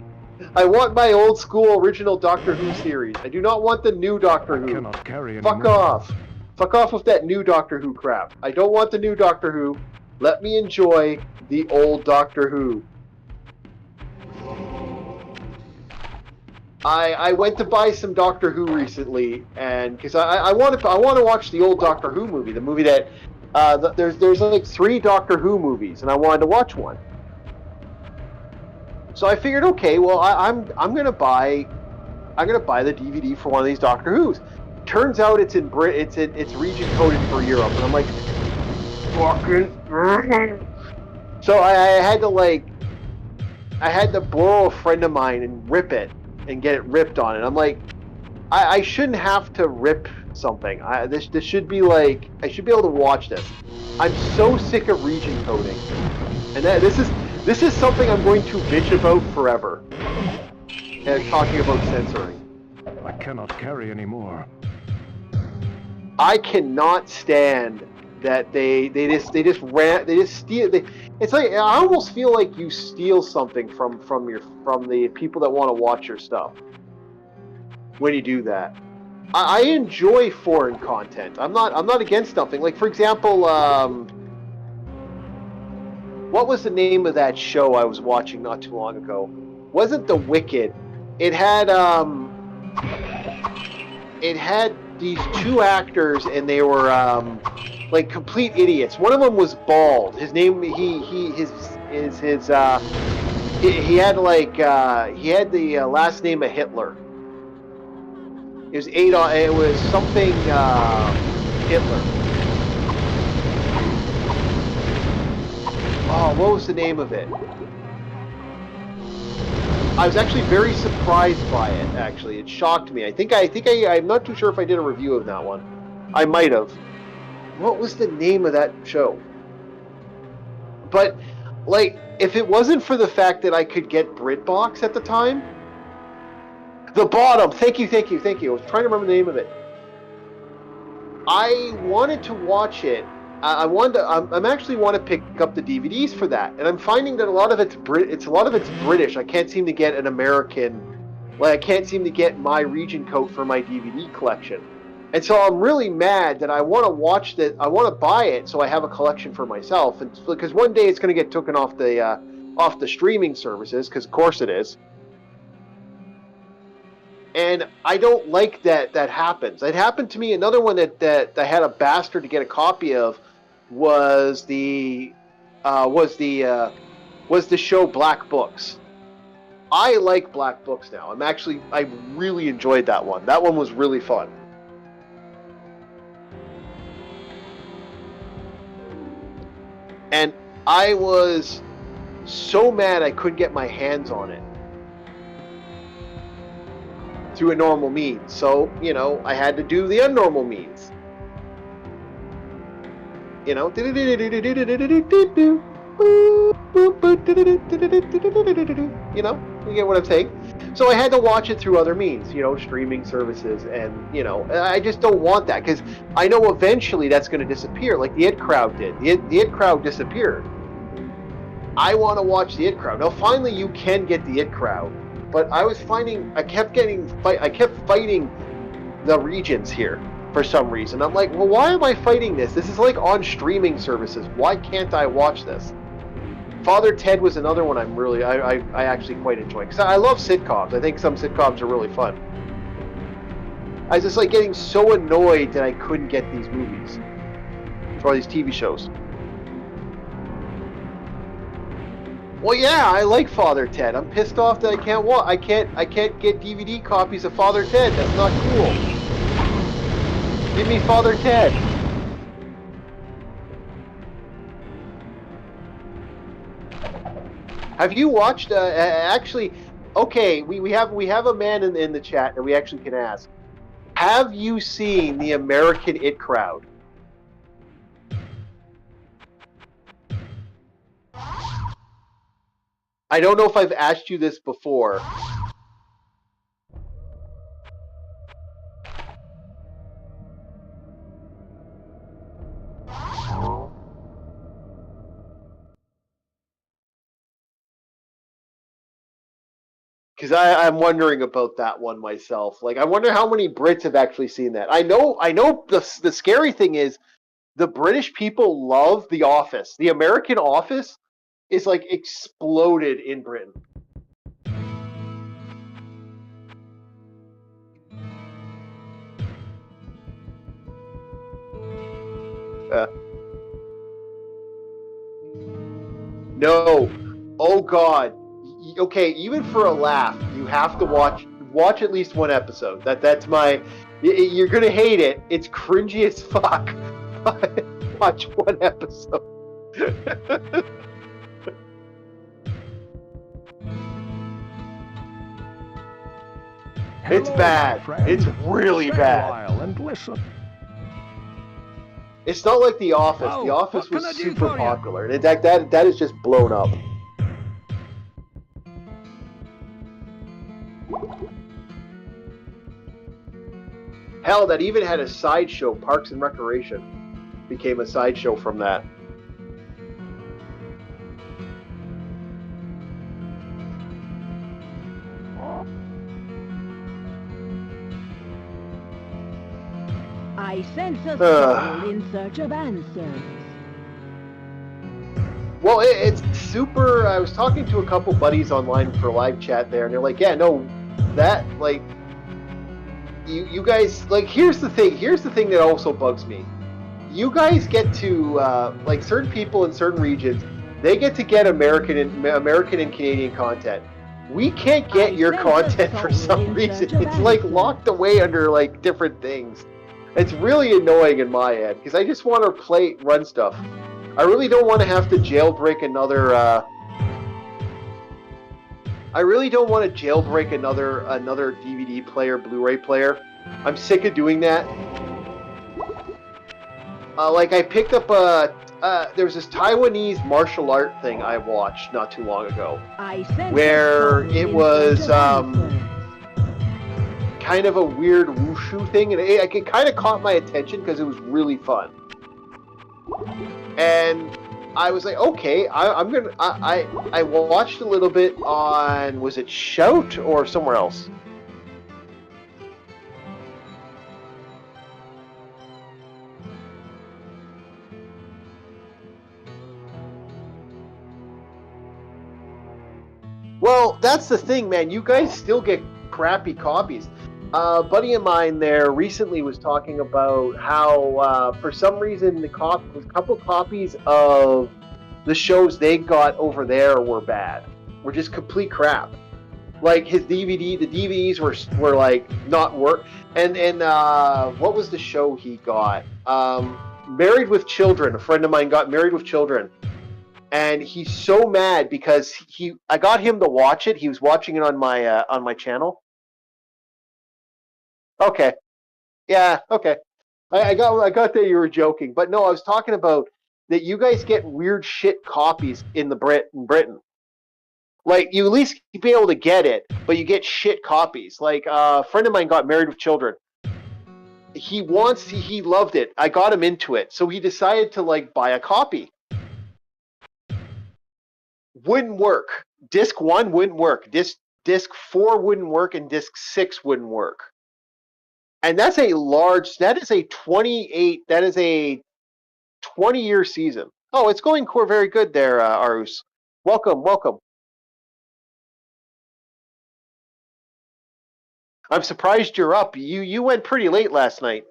I want my old school original Doctor Who series. I do not want the new Doctor Who. Cannot carry Fuck anymore. off. Fuck off with that new Doctor Who crap. I don't want the new Doctor Who. Let me enjoy the old Doctor Who. I went to buy some Doctor Who recently, and because I want to watch the old Doctor Who movie, the movie that there's like 3 Doctor Who movies, and I wanted to watch one. So I figured, okay, well I'm gonna buy the DVD for one of these Doctor Who's. Turns out it's region coded for Europe, and I'm like, fucking. So I had to borrow a friend of mine and rip it and get it ripped on it. I'm like, I shouldn't have to rip something. This should be like, I should be able to watch this. I'm so sick of region coding, and this is something I'm going to bitch about forever. And talking about censoring, I cannot carry anymore. I cannot stand that they just steal. It's like, I almost feel like you steal something from the people that want to watch your stuff when you do that. I enjoy foreign content. I'm not against something. Like, for example, what was the name of that show I was watching not too long ago? Wasn't The Wicked? It had these 2 actors, and they were like complete idiots. One of them was bald. His name he had the last name of Hitler. It was Adolf. It was something Hitler. Oh, what was the name of it? I was actually very surprised by it. Actually, it shocked me. I'm not too sure if I did a review of that one. I might have. What was the name of that show? But, like, if it wasn't for the fact that I could get BritBox at the time, The Bottom. Thank you. I was trying to remember the name of it. I wanted to watch it. I'm actually want to pick up the DVDs for that, and I'm finding that a lot of it's British. I can't seem to get an American Like, I can't seem to get my region code for my DVD collection. And so I'm really mad that I want to watch that. I want to buy it so I have a collection for myself. And because one day it's going to get taken off the streaming services, because of course it is. And I don't like that happens. It happened to me. Another one that I had a bastard to get a copy of was the show Black Books. I like Black Books now. I really enjoyed that one. That one was really fun. And I was so mad I couldn't get my hands on it through a normal means. So, I had to do the unnormal means. You get what I'm saying? So I had to watch it through other means, streaming services, and, I just don't want that, because I know eventually that's going to disappear, like the It Crowd did. The It Crowd disappeared. I want to watch the It Crowd. Now, finally, you can get the It Crowd, but I kept fighting the regions here for some reason. I'm like, well, why am I fighting this? This is like on streaming services. Why can't I watch this? Father Ted was another one I actually quite enjoy, because I love sitcoms. I think some sitcoms are really fun. I was just like getting so annoyed that I couldn't get these movies or these TV shows. Well, yeah, I like Father Ted. I'm pissed off that I can't get DVD copies of Father Ted. That's not cool. Give me Father Ted. Have you watched? Actually, okay, we have a man in the chat that we actually can ask. Have you seen the American It Crowd? I don't know if I've asked you this before. Because I'm wondering about that one myself. Like, I wonder how many Brits have actually seen that. I know the scary thing is the British people love The Office. The American Office is like exploded in Britain. No. Oh God. Okay, even for a laugh, you have to watch at least one episode. That's my. You're gonna hate it. It's cringy as fuck. Watch one episode. It's bad. It's really bad. And listen. It's not like The Office. Oh, The Office what was can I do super for you? popular, and that is just blown up. Hell, that even had a sideshow. Parks and Recreation became a sideshow from that. I sense a soul in search of answers. Well, it's super. I was talking to a couple buddies online for live chat there, and they're like, "Yeah, no, that like, you guys like. Here's the thing that also bugs me. You guys get to like certain people in certain regions, they get to get American and Canadian content. We can't get your content for some reason. It's like locked away under like different things. It's really annoying in my end because I just want to run stuff. I really don't want to have to jailbreak another. I really don't want to jailbreak another DVD player, Blu-ray player. I'm sick of doing that. Like I picked up there was this Taiwanese martial art thing I watched not too long ago, where it was kind of a weird wushu thing, and it kind of caught my attention because it was really fun. And I was like, okay, I watched a little bit on, was it Shout or somewhere else? that's the thing, man. You guys still get crappy copies. A buddy of mine there recently was talking about how, for some reason, a couple copies of the shows they got over there were bad, were just complete crap. Like his the DVDs were like not work. And what was the show he got? Married with Children. A friend of mine got Married with Children, and he's so mad because I got him to watch it. He was watching it on my channel. Okay. Yeah, okay. I got that you were joking, but no, I was talking about that you guys get weird shit copies in Britain. Like you at least be able to get it, but you get shit copies. Like a friend of mine got Married with Children. He loved it. I got him into it, so he decided to like buy a copy. Wouldn't work. Disc 1 wouldn't work. Disc 4 wouldn't work, and disc 6 wouldn't work. And that is a 20-year season. Oh, it's going very good there, Arus. Welcome. I'm surprised you're up. You went pretty late last night.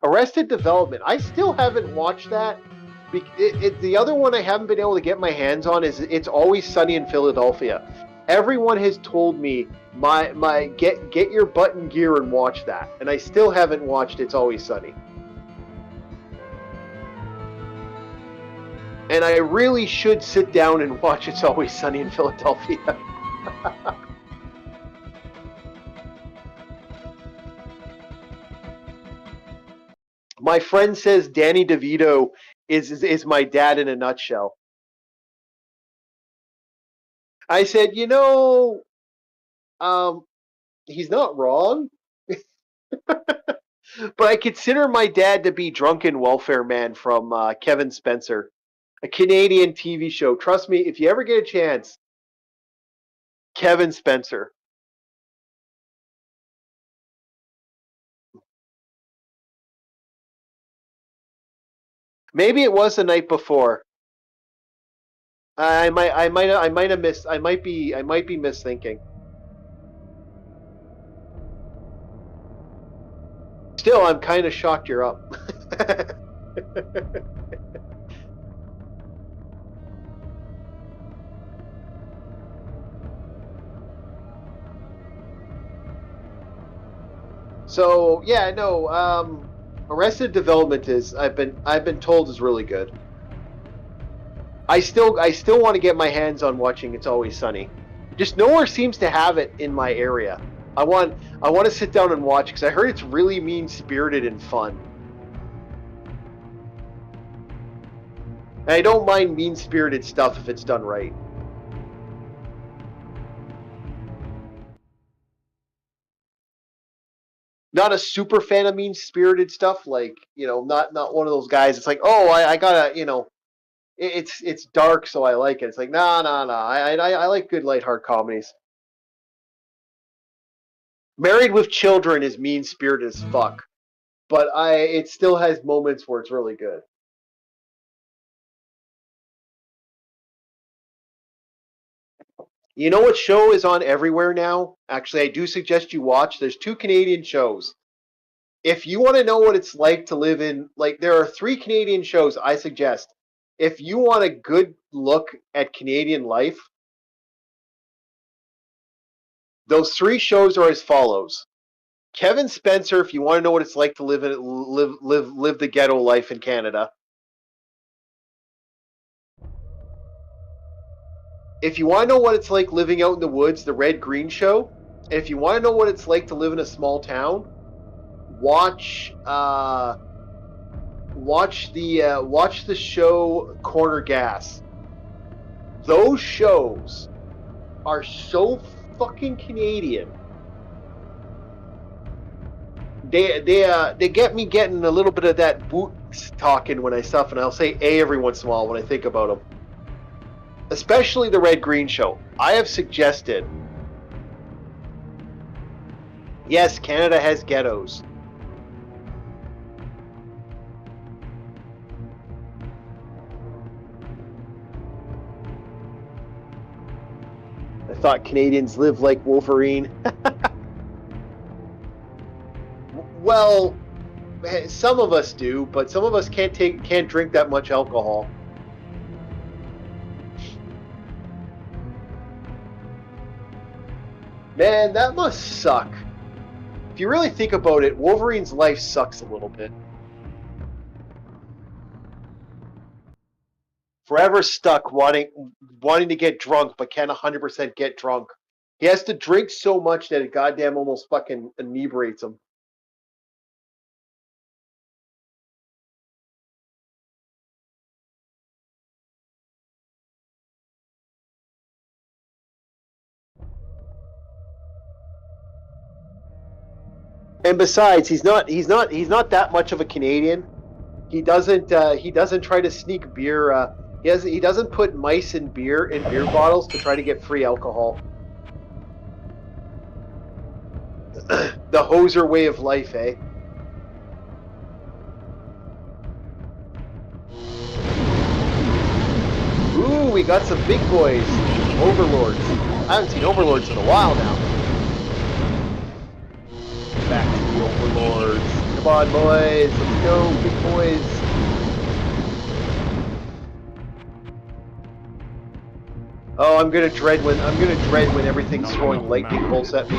Arrested Development. I still haven't watched that. The other one I haven't been able to get my hands on is It's Always Sunny in Philadelphia. Everyone has told me get your butt in gear and watch that, and I still haven't watched It's Always Sunny. And I really should sit down and watch It's Always Sunny in Philadelphia. My friend says Danny DeVito is my dad in a nutshell. I said, he's not wrong. But I consider my dad to be Drunken Welfare Man from Kevin Spencer, a Canadian TV show. Trust me, if you ever get a chance, Kevin Spencer. Maybe it was the night before. I might have missed. I might be misthinking. Still, I'm kind of shocked you're up. So yeah, no. Arrested Development is I've been told is really good. I still want to get my hands on watching It's Always Sunny. Just nowhere seems to have it in my area. I want to sit down and watch because I heard it's really mean spirited and fun. And I don't mind mean spirited stuff if it's done right. Not a super fan of mean spirited stuff, like not one of those guys. It's like, oh, I gotta, it's dark, so I like it. It's like, nah. I like good lighthearted comedies. Married with Children is mean spirited as fuck, but it still has moments where it's really good. You know what show is on everywhere now? Actually, I do suggest you watch. There's 2 Canadian shows. If you want to know what it's like to live in, like, there are 3 Canadian shows I suggest. If you want a good look at Canadian life, those 3 shows are as follows. Kevin Spencer, if you want to know what it's like to live the ghetto life in Canada. If you want to know what it's like living out in the woods, the Red Green Show. And if you want to know what it's like to live in a small town, watch the show Corner Gas. Those shows are so fucking Canadian. They get me getting a little bit of that boots talking when I stuff, and I'll say A every once in a while when I think about them. Especially the Red Green Show. I have suggested. Yes, Canada has ghettos. thought Canadians live like Wolverine. Well, some of us do, but some of us can't drink that much alcohol. Man, that must suck. If you really think about it, Wolverine's life sucks a little bit. Forever stuck wanting to get drunk, but can't 100% get drunk. He has to drink so much that it goddamn almost fucking inebriates him. And besides, he's not that much of a Canadian. He doesn't try to sneak beer. He doesn't put mice in beer bottles to try to get free alcohol. The hoser way of life, eh? Ooh, we got some big boys, overlords. I haven't seen overlords in a while now. Back to the overlords. Come on, boys, let's go, big boys. Oh, I'm gonna dread when everything's throwing lightning bolts at me.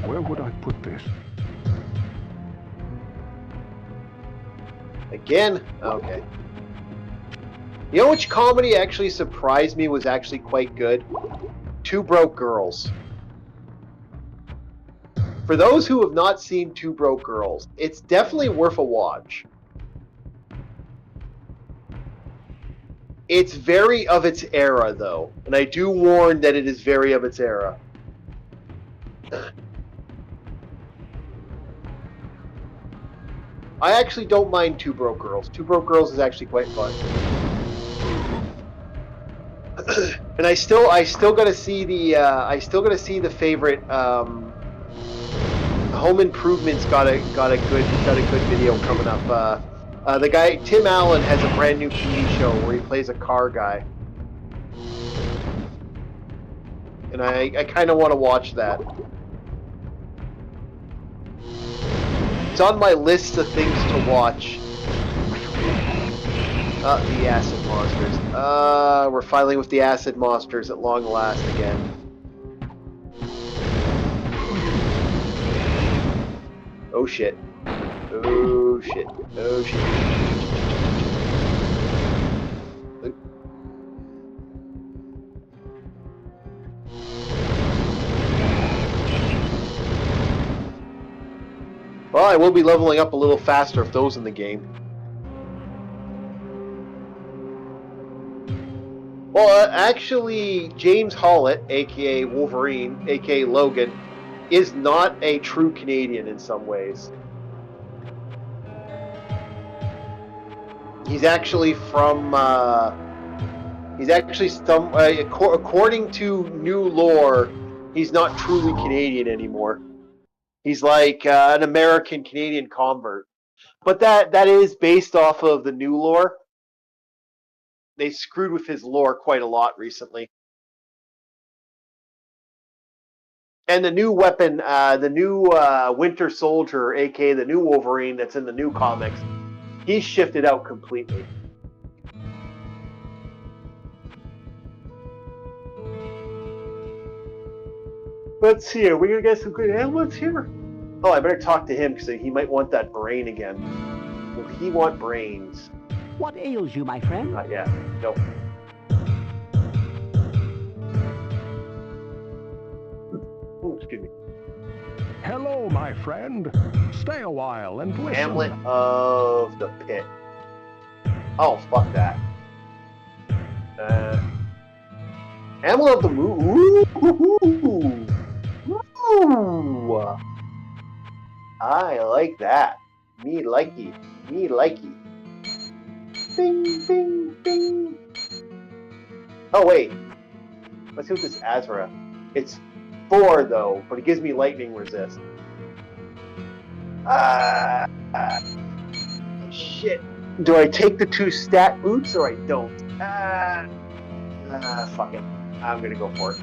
Where would I put this? Again? Okay. You know which comedy actually surprised me was actually quite good? Two Broke Girls. For those who have not seen Two Broke Girls, it's definitely worth a watch. It's very of its era, though, and I do warn that it is very of its era. I actually don't mind Two Broke Girls. Two Broke Girls is actually quite fun. And I still gotta see the favorite Home Improvement's got a good video coming up. The guy Tim Allen has a brand new TV show where he plays a car guy, and I kind of want to watch that. It's on my list of things to watch. The acid monsters. We're fighting with the acid monsters at long last again. Oh shit. Oh shit. Oh shit. Well, I will be leveling up a little faster if those in the game. Well, actually, James Hollett, aka Wolverine, aka Logan, is not a true Canadian in some ways. He's actually from. According to new lore, he's not truly Canadian anymore. He's like an American Canadian convert, but that is based off of the new lore. They screwed with his lore quite a lot recently. And the new weapon, the new Winter Soldier, aka the new Wolverine that's in the new comics, he's shifted out completely. Let's see, are we gonna get some good amulets here? Oh, I better talk to him because he might want that brain again. Will he want brains? What ails you, my friend? Not yet. Nope. Ooh, excuse me. Hello, my friend. Stay a while and listen. Hamlet of the Pit. Oh, fuck that. Hamlet of the Moon. Ooh. Ooh. I like that. Me likey. Me likey. Bing, bing, bing. Oh, wait. Let's see what this Azra. It's 4 though, but it gives me lightning resist. Shit. Do I take the 2 stat boots or I don't? Fuck it. I'm gonna go for it.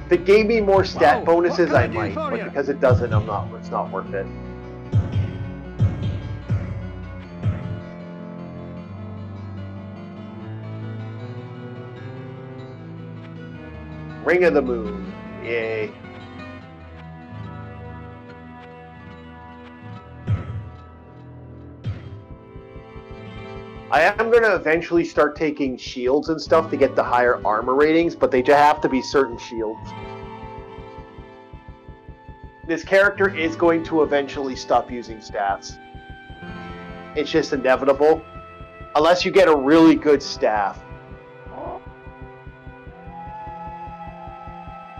If it gave me more stat bonuses, I might, but because it doesn't, it's not worth it. Ring of the Moon. Yay. I am going to eventually start taking shields and stuff to get the higher armor ratings, but they have to be certain shields. This character is going to eventually stop using staffs. It's just inevitable. Unless you get a really good staff.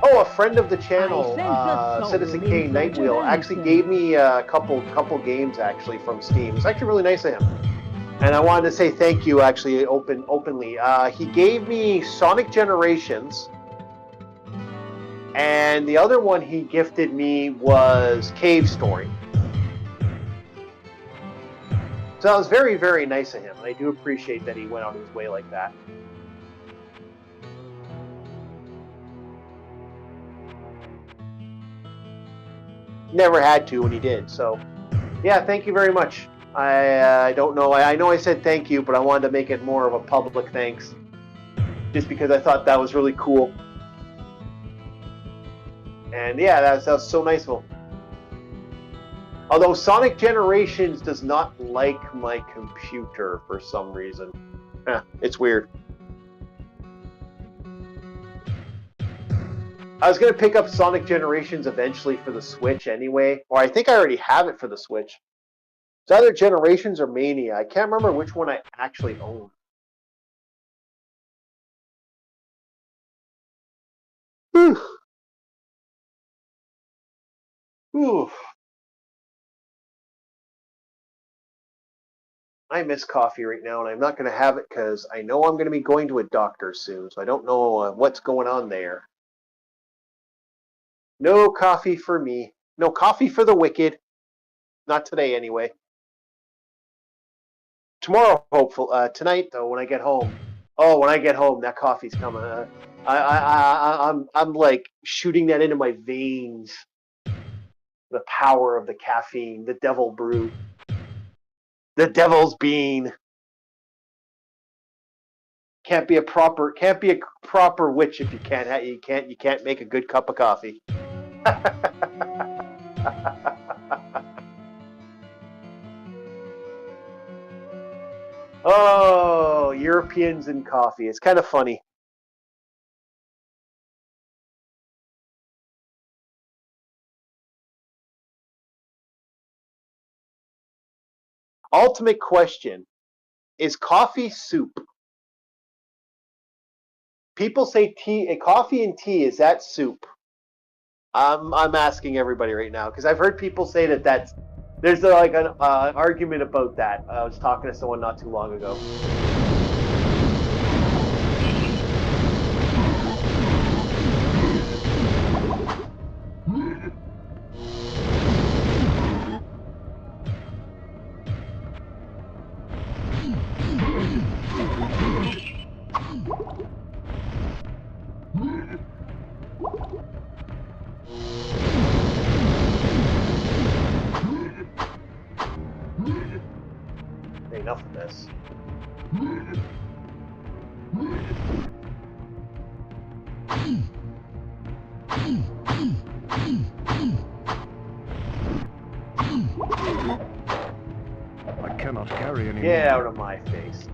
Oh, a friend of the channel, Citizen Kane Nightwheel, actually gave me a couple games actually from Steam. It's actually really nice of him. And I wanted to say thank you, actually, openly. He gave me Sonic Generations, and the other one he gifted me was Cave Story. So that was very, very nice of him, and I do appreciate that he went out of his way like that. Never had to when he did, so yeah, thank you very much. I don't know. I know I said thank you, but I wanted to make it more of a public thanks. Just because I thought that was really cool. And yeah, that was so nice of him. Although Sonic Generations does not like my computer for some reason. It's weird. I was going to pick up Sonic Generations eventually for the Switch anyway. Or I think I already have it for the Switch. It's either Generations or Mania. I can't remember which one I actually own. Whew. Whew. I miss coffee right now, and I'm not going to have it because I know I'm going to be going to a doctor soon, so I don't know what's going on there. No coffee for me. No coffee for the wicked. Not today, anyway. Tomorrow, hopefully. Tonight, though, when I get home. Oh, when I get home, that coffee's coming. I'm like shooting that into my veins. The power of the caffeine, the devil brew, the devil's bean. Can't be a proper witch if you can't make a good cup of coffee. Oh, Europeans and coffee. It's kind of funny. Ultimate question. Is coffee soup? People say coffee and tea, is that soup? I'm asking everybody right now because I've heard people say that there's like an argument about that. I was talking to someone not too long ago. Enough of this. I cannot carry anymore. Get out of my face.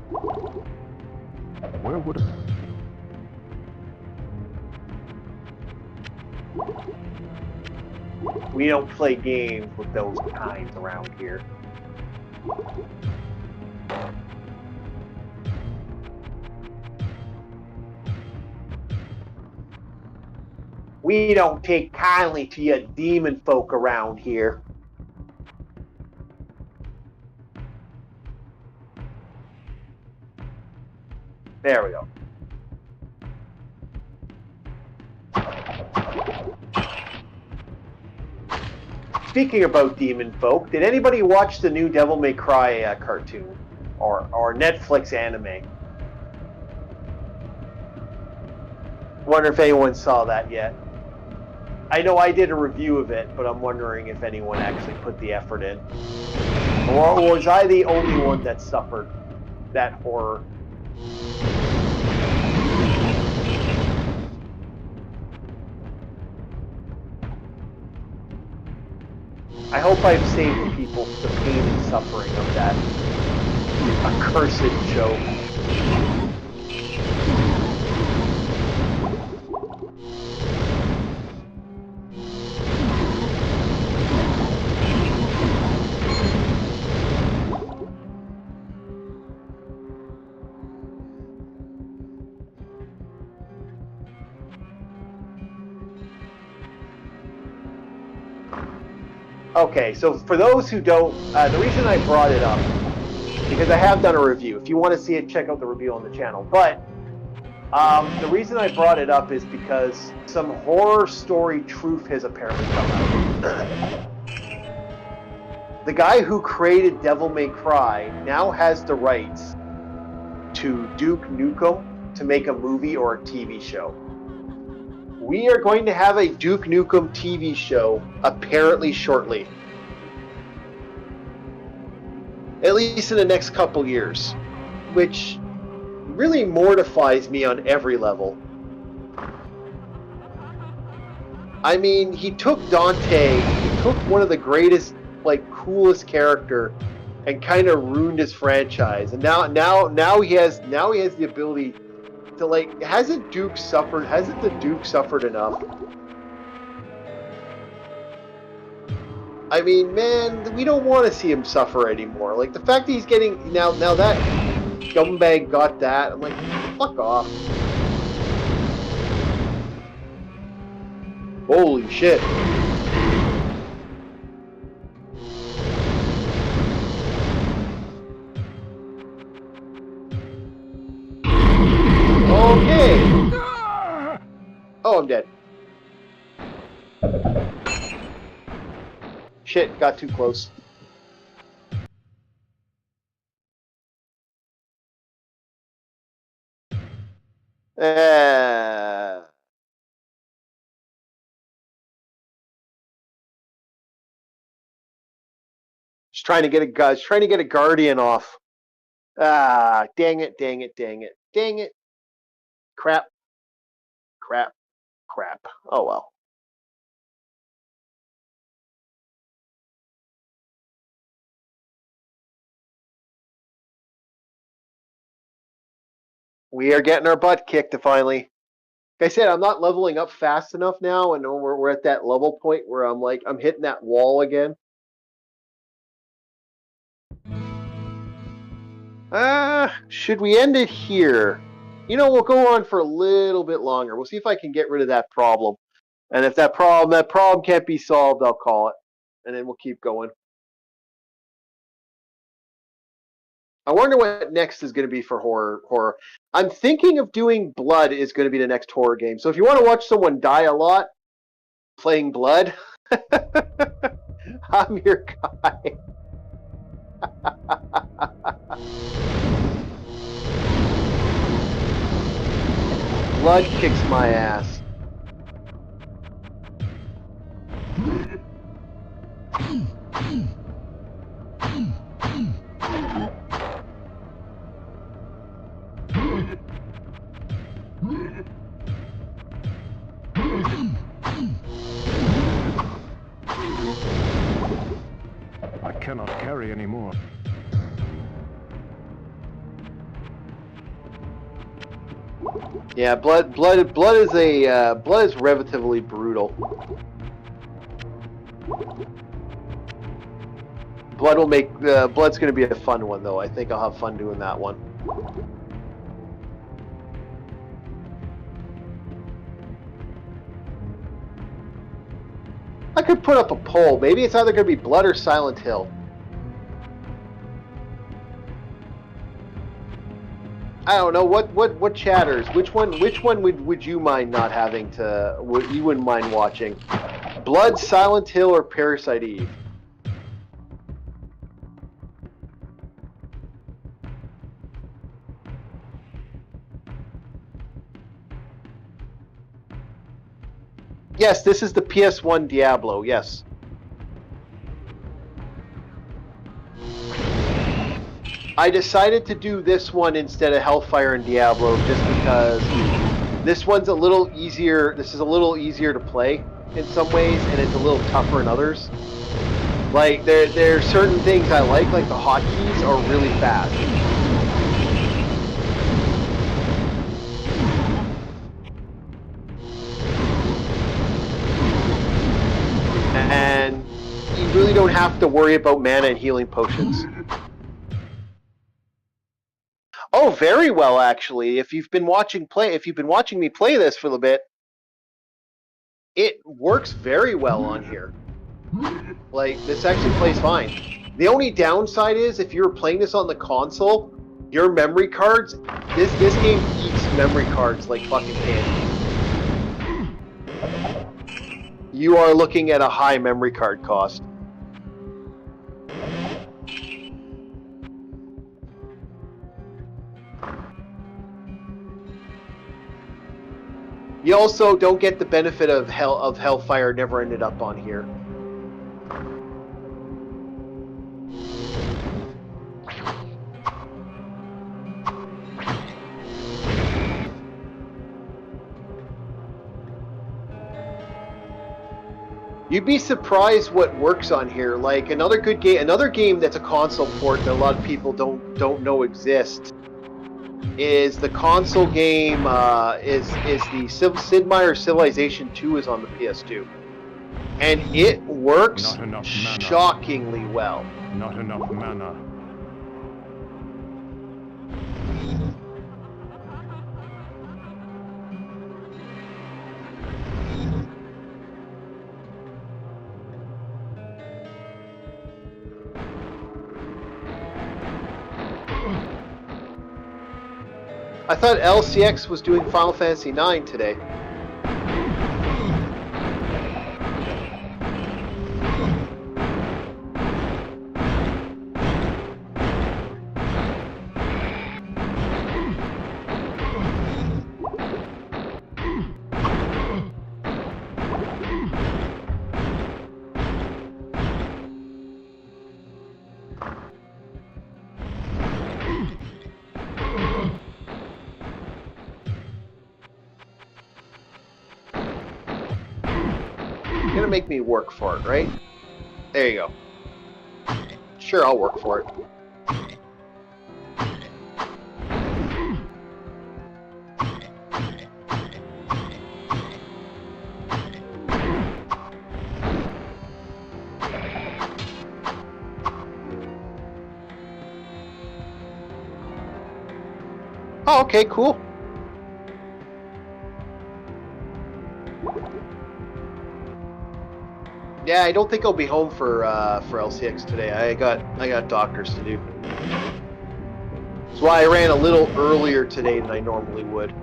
Where would We don't play games with those kinds around here. We don't take kindly to you demon folk around here. There we go. Speaking about demon folk, did anybody watch the new Devil May Cry cartoon or Netflix anime? Wonder if anyone saw that yet. I know I did a review of it, but I'm wondering if anyone actually put the effort in. Or was I the only one that suffered that horror? I hope I've saved people the pain and suffering of that accursed show. Okay, so for those who don't, the reason I brought it up, because I have done a review. If you want to see it, check out the review on the channel. But the reason I brought it up is because some horror story truth has apparently come out. The guy who created Devil May Cry now has the rights to Duke Nukem to make a movie or a TV show. We are going to have a Duke Nukem TV show apparently shortly. At least in the next couple years. Which really mortifies me on every level. I mean, he took Dante, he took one of the greatest, like, coolest character and kind of ruined his franchise. And now he has the ability to, like, hasn't the Duke suffered enough? I mean, man, we don't want to see him suffer anymore. Like, the fact that he's getting now that scumbag got that, I'm like, fuck off. Holy shit. Okay. Oh, I'm dead. Shit, got too close. Just trying to get a guardian off. Ah, dang it. Crap. Oh well. We are getting our butt kicked finally. Like I said, I'm not leveling up fast enough now, and we're at that level point where I'm hitting that wall again. Should we end it here? You know, we'll go on for a little bit longer. We'll see if I can get rid of that problem. And if that problem can't be solved, I'll call it. And then we'll keep going. I wonder what next is going to be for horror. I'm thinking of doing Blood is going to be the next horror game. So if you want to watch someone die a lot playing Blood, I'm your guy. Blood kicks my ass. I cannot carry anymore. Yeah, blood is relatively brutal. Blood's going to be a fun one though. I think I'll have fun doing that one. I could put up a poll. Maybe it's either going to be Blood or Silent Hill. I don't know what chatters. Which one would you mind not having to? You wouldn't mind watching? Blood, Silent Hill, or Parasite Eve? Yes, this is the PS1 Diablo. Yes. I decided to do this one instead of Hellfire and Diablo just because this one's a little easier. This is a little easier to play in some ways, and it's a little tougher in others. Like there are certain things I like the hotkeys are really fast. And you really don't have to worry about mana and healing potions. Oh, very well, actually. If you've been watching me play this for a little bit, it works very well on here. Like, this actually plays fine. The only downside is if you're playing this on the console, your memory cards, this game eats memory cards like fucking candy. You are looking at a high memory card cost. You also don't get the benefit of Hellfire never ended up on here. You'd be surprised what works on here. Like another game that's a console port that a lot of people don't know exists is the console game. Is the Sid Meier's Civilization 2 is on the PS2, and it works shockingly well. Not enough mana. I thought LCX was doing Final Fantasy IX today. You're gonna make me work for it, right? There you go. Sure, I'll work for it. Oh, okay, cool. Yeah, I don't think I'll be home for LCX today. I got doctors to do. That's why I ran a little earlier today than I normally would.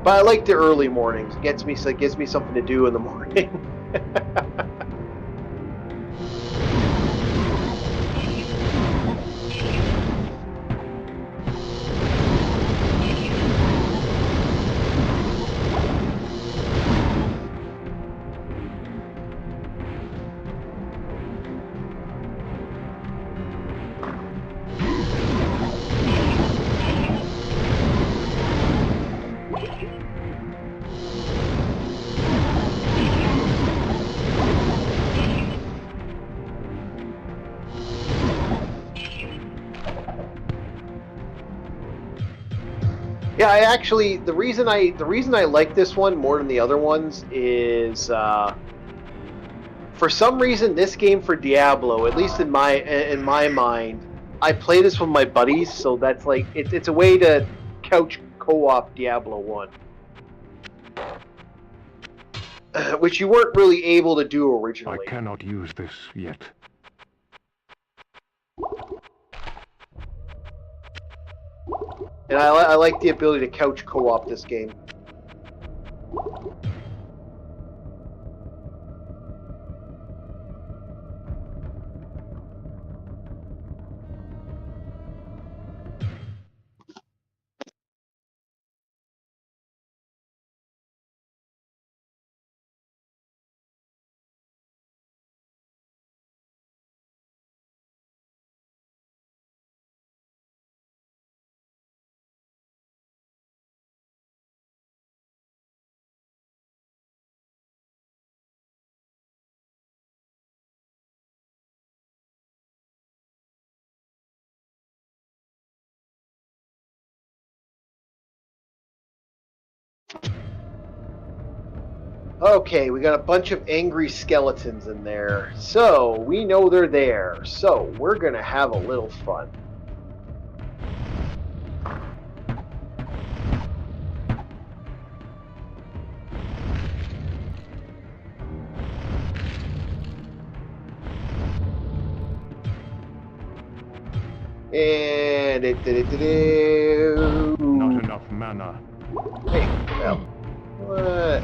But I like the early mornings. It gives me something to do in the morning. Yeah, I actually the reason I like this one more than the other ones is for some reason this game for Diablo, at least in my mind, I play this with my buddies, so that's like it's a way to couch co-op Diablo 1. Which you weren't really able to do originally. I cannot use this yet. And I like the ability to couch co-op this game. Okay, we got a bunch of angry skeletons in there. So, we know they're there. So, we're gonna have a little fun. And Not enough mana. Hey, well, what?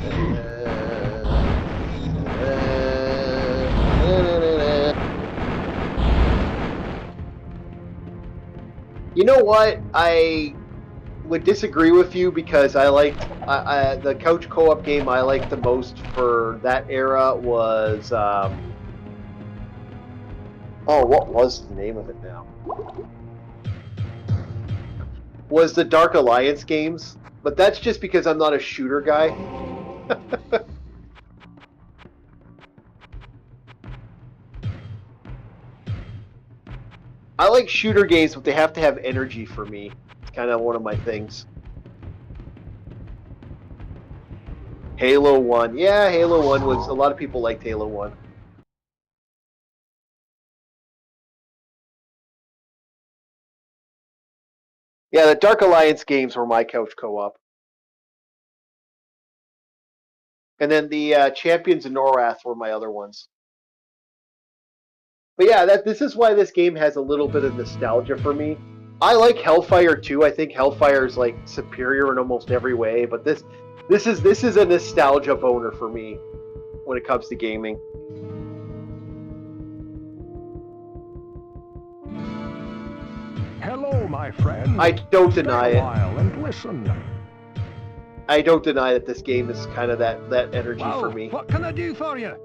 You know what? I would disagree with you because I liked the couch co-op game I liked the most for that era was oh, what was the name of it now? Was the Dark Alliance games, but that's just because I'm not a shooter guy. I like shooter games, but they have to have energy for me. It's kind of one of my things. Halo 1. Yeah, Halo 1 was... A lot of people liked Halo 1. Yeah, the Dark Alliance games were my couch co-op. And then the Champions of Norath were my other ones. But yeah, this is why this game has a little bit of nostalgia for me. I like Hellfire 2. I think Hellfire is like superior in almost every way, but this is a nostalgia boner for me when it comes to gaming. Hello, my friend. I don't deny Stay a it. while and listen. I don't deny that this game is kind of that energy Well, for me. what can I do for you?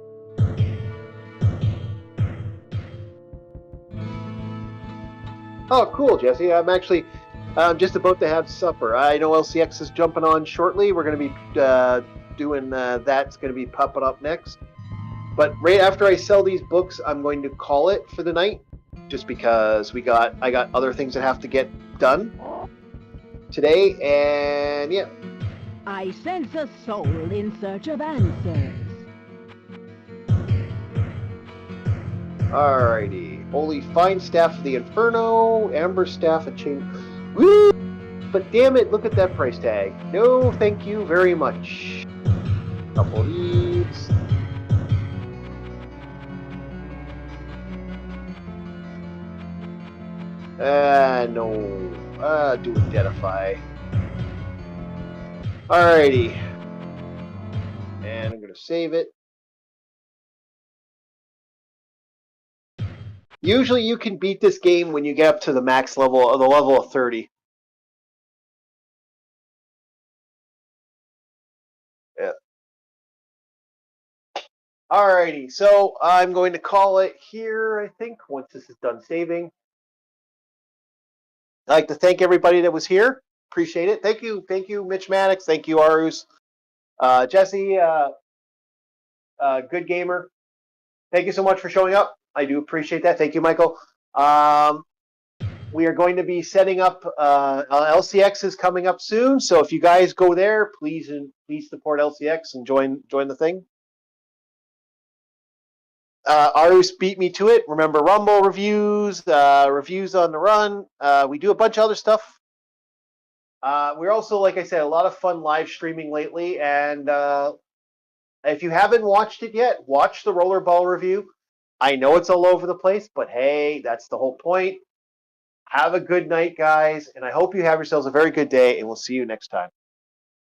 Oh, cool, Jesse. I'm actually just about to have supper. I know LCX is jumping on shortly. We're going to be doing that's going to be popping up next. But right after I sell these books, I'm going to call it for the night, just because I got other things that have to get done today, and yeah. I sense a soul in search of answers. Alrighty. Holy Fine Staff of the Inferno, Amber Staff of Chain. Woo! But damn it, look at that price tag. No, thank you very much. Couple of these. No. Do Identify. Alrighty. And I'm going to save it. Usually you can beat this game when you get up to the max level, or the level of 30. Yeah. Alrighty, so I'm going to call it here, I think, once this is done saving. I'd like to thank everybody that was here. Appreciate it. Thank you, Mitch Maddox. Thank you, Arus. Jesse, good gamer. Thank you so much for showing up. I do appreciate that. Thank you, Michael. We are going to be setting up LCX is coming up soon, so if you guys go there, please support LCX and join the thing. Arus beat me to it. Remember Rumble reviews, reviews on the run. We do a bunch of other stuff. We're also, like I said, a lot of fun live streaming lately, and if you haven't watched it yet, watch the Rollerball review. I know it's all over the place, but hey, that's the whole point. Have a good night, guys, and I hope you have yourselves a very good day, and we'll see you next time.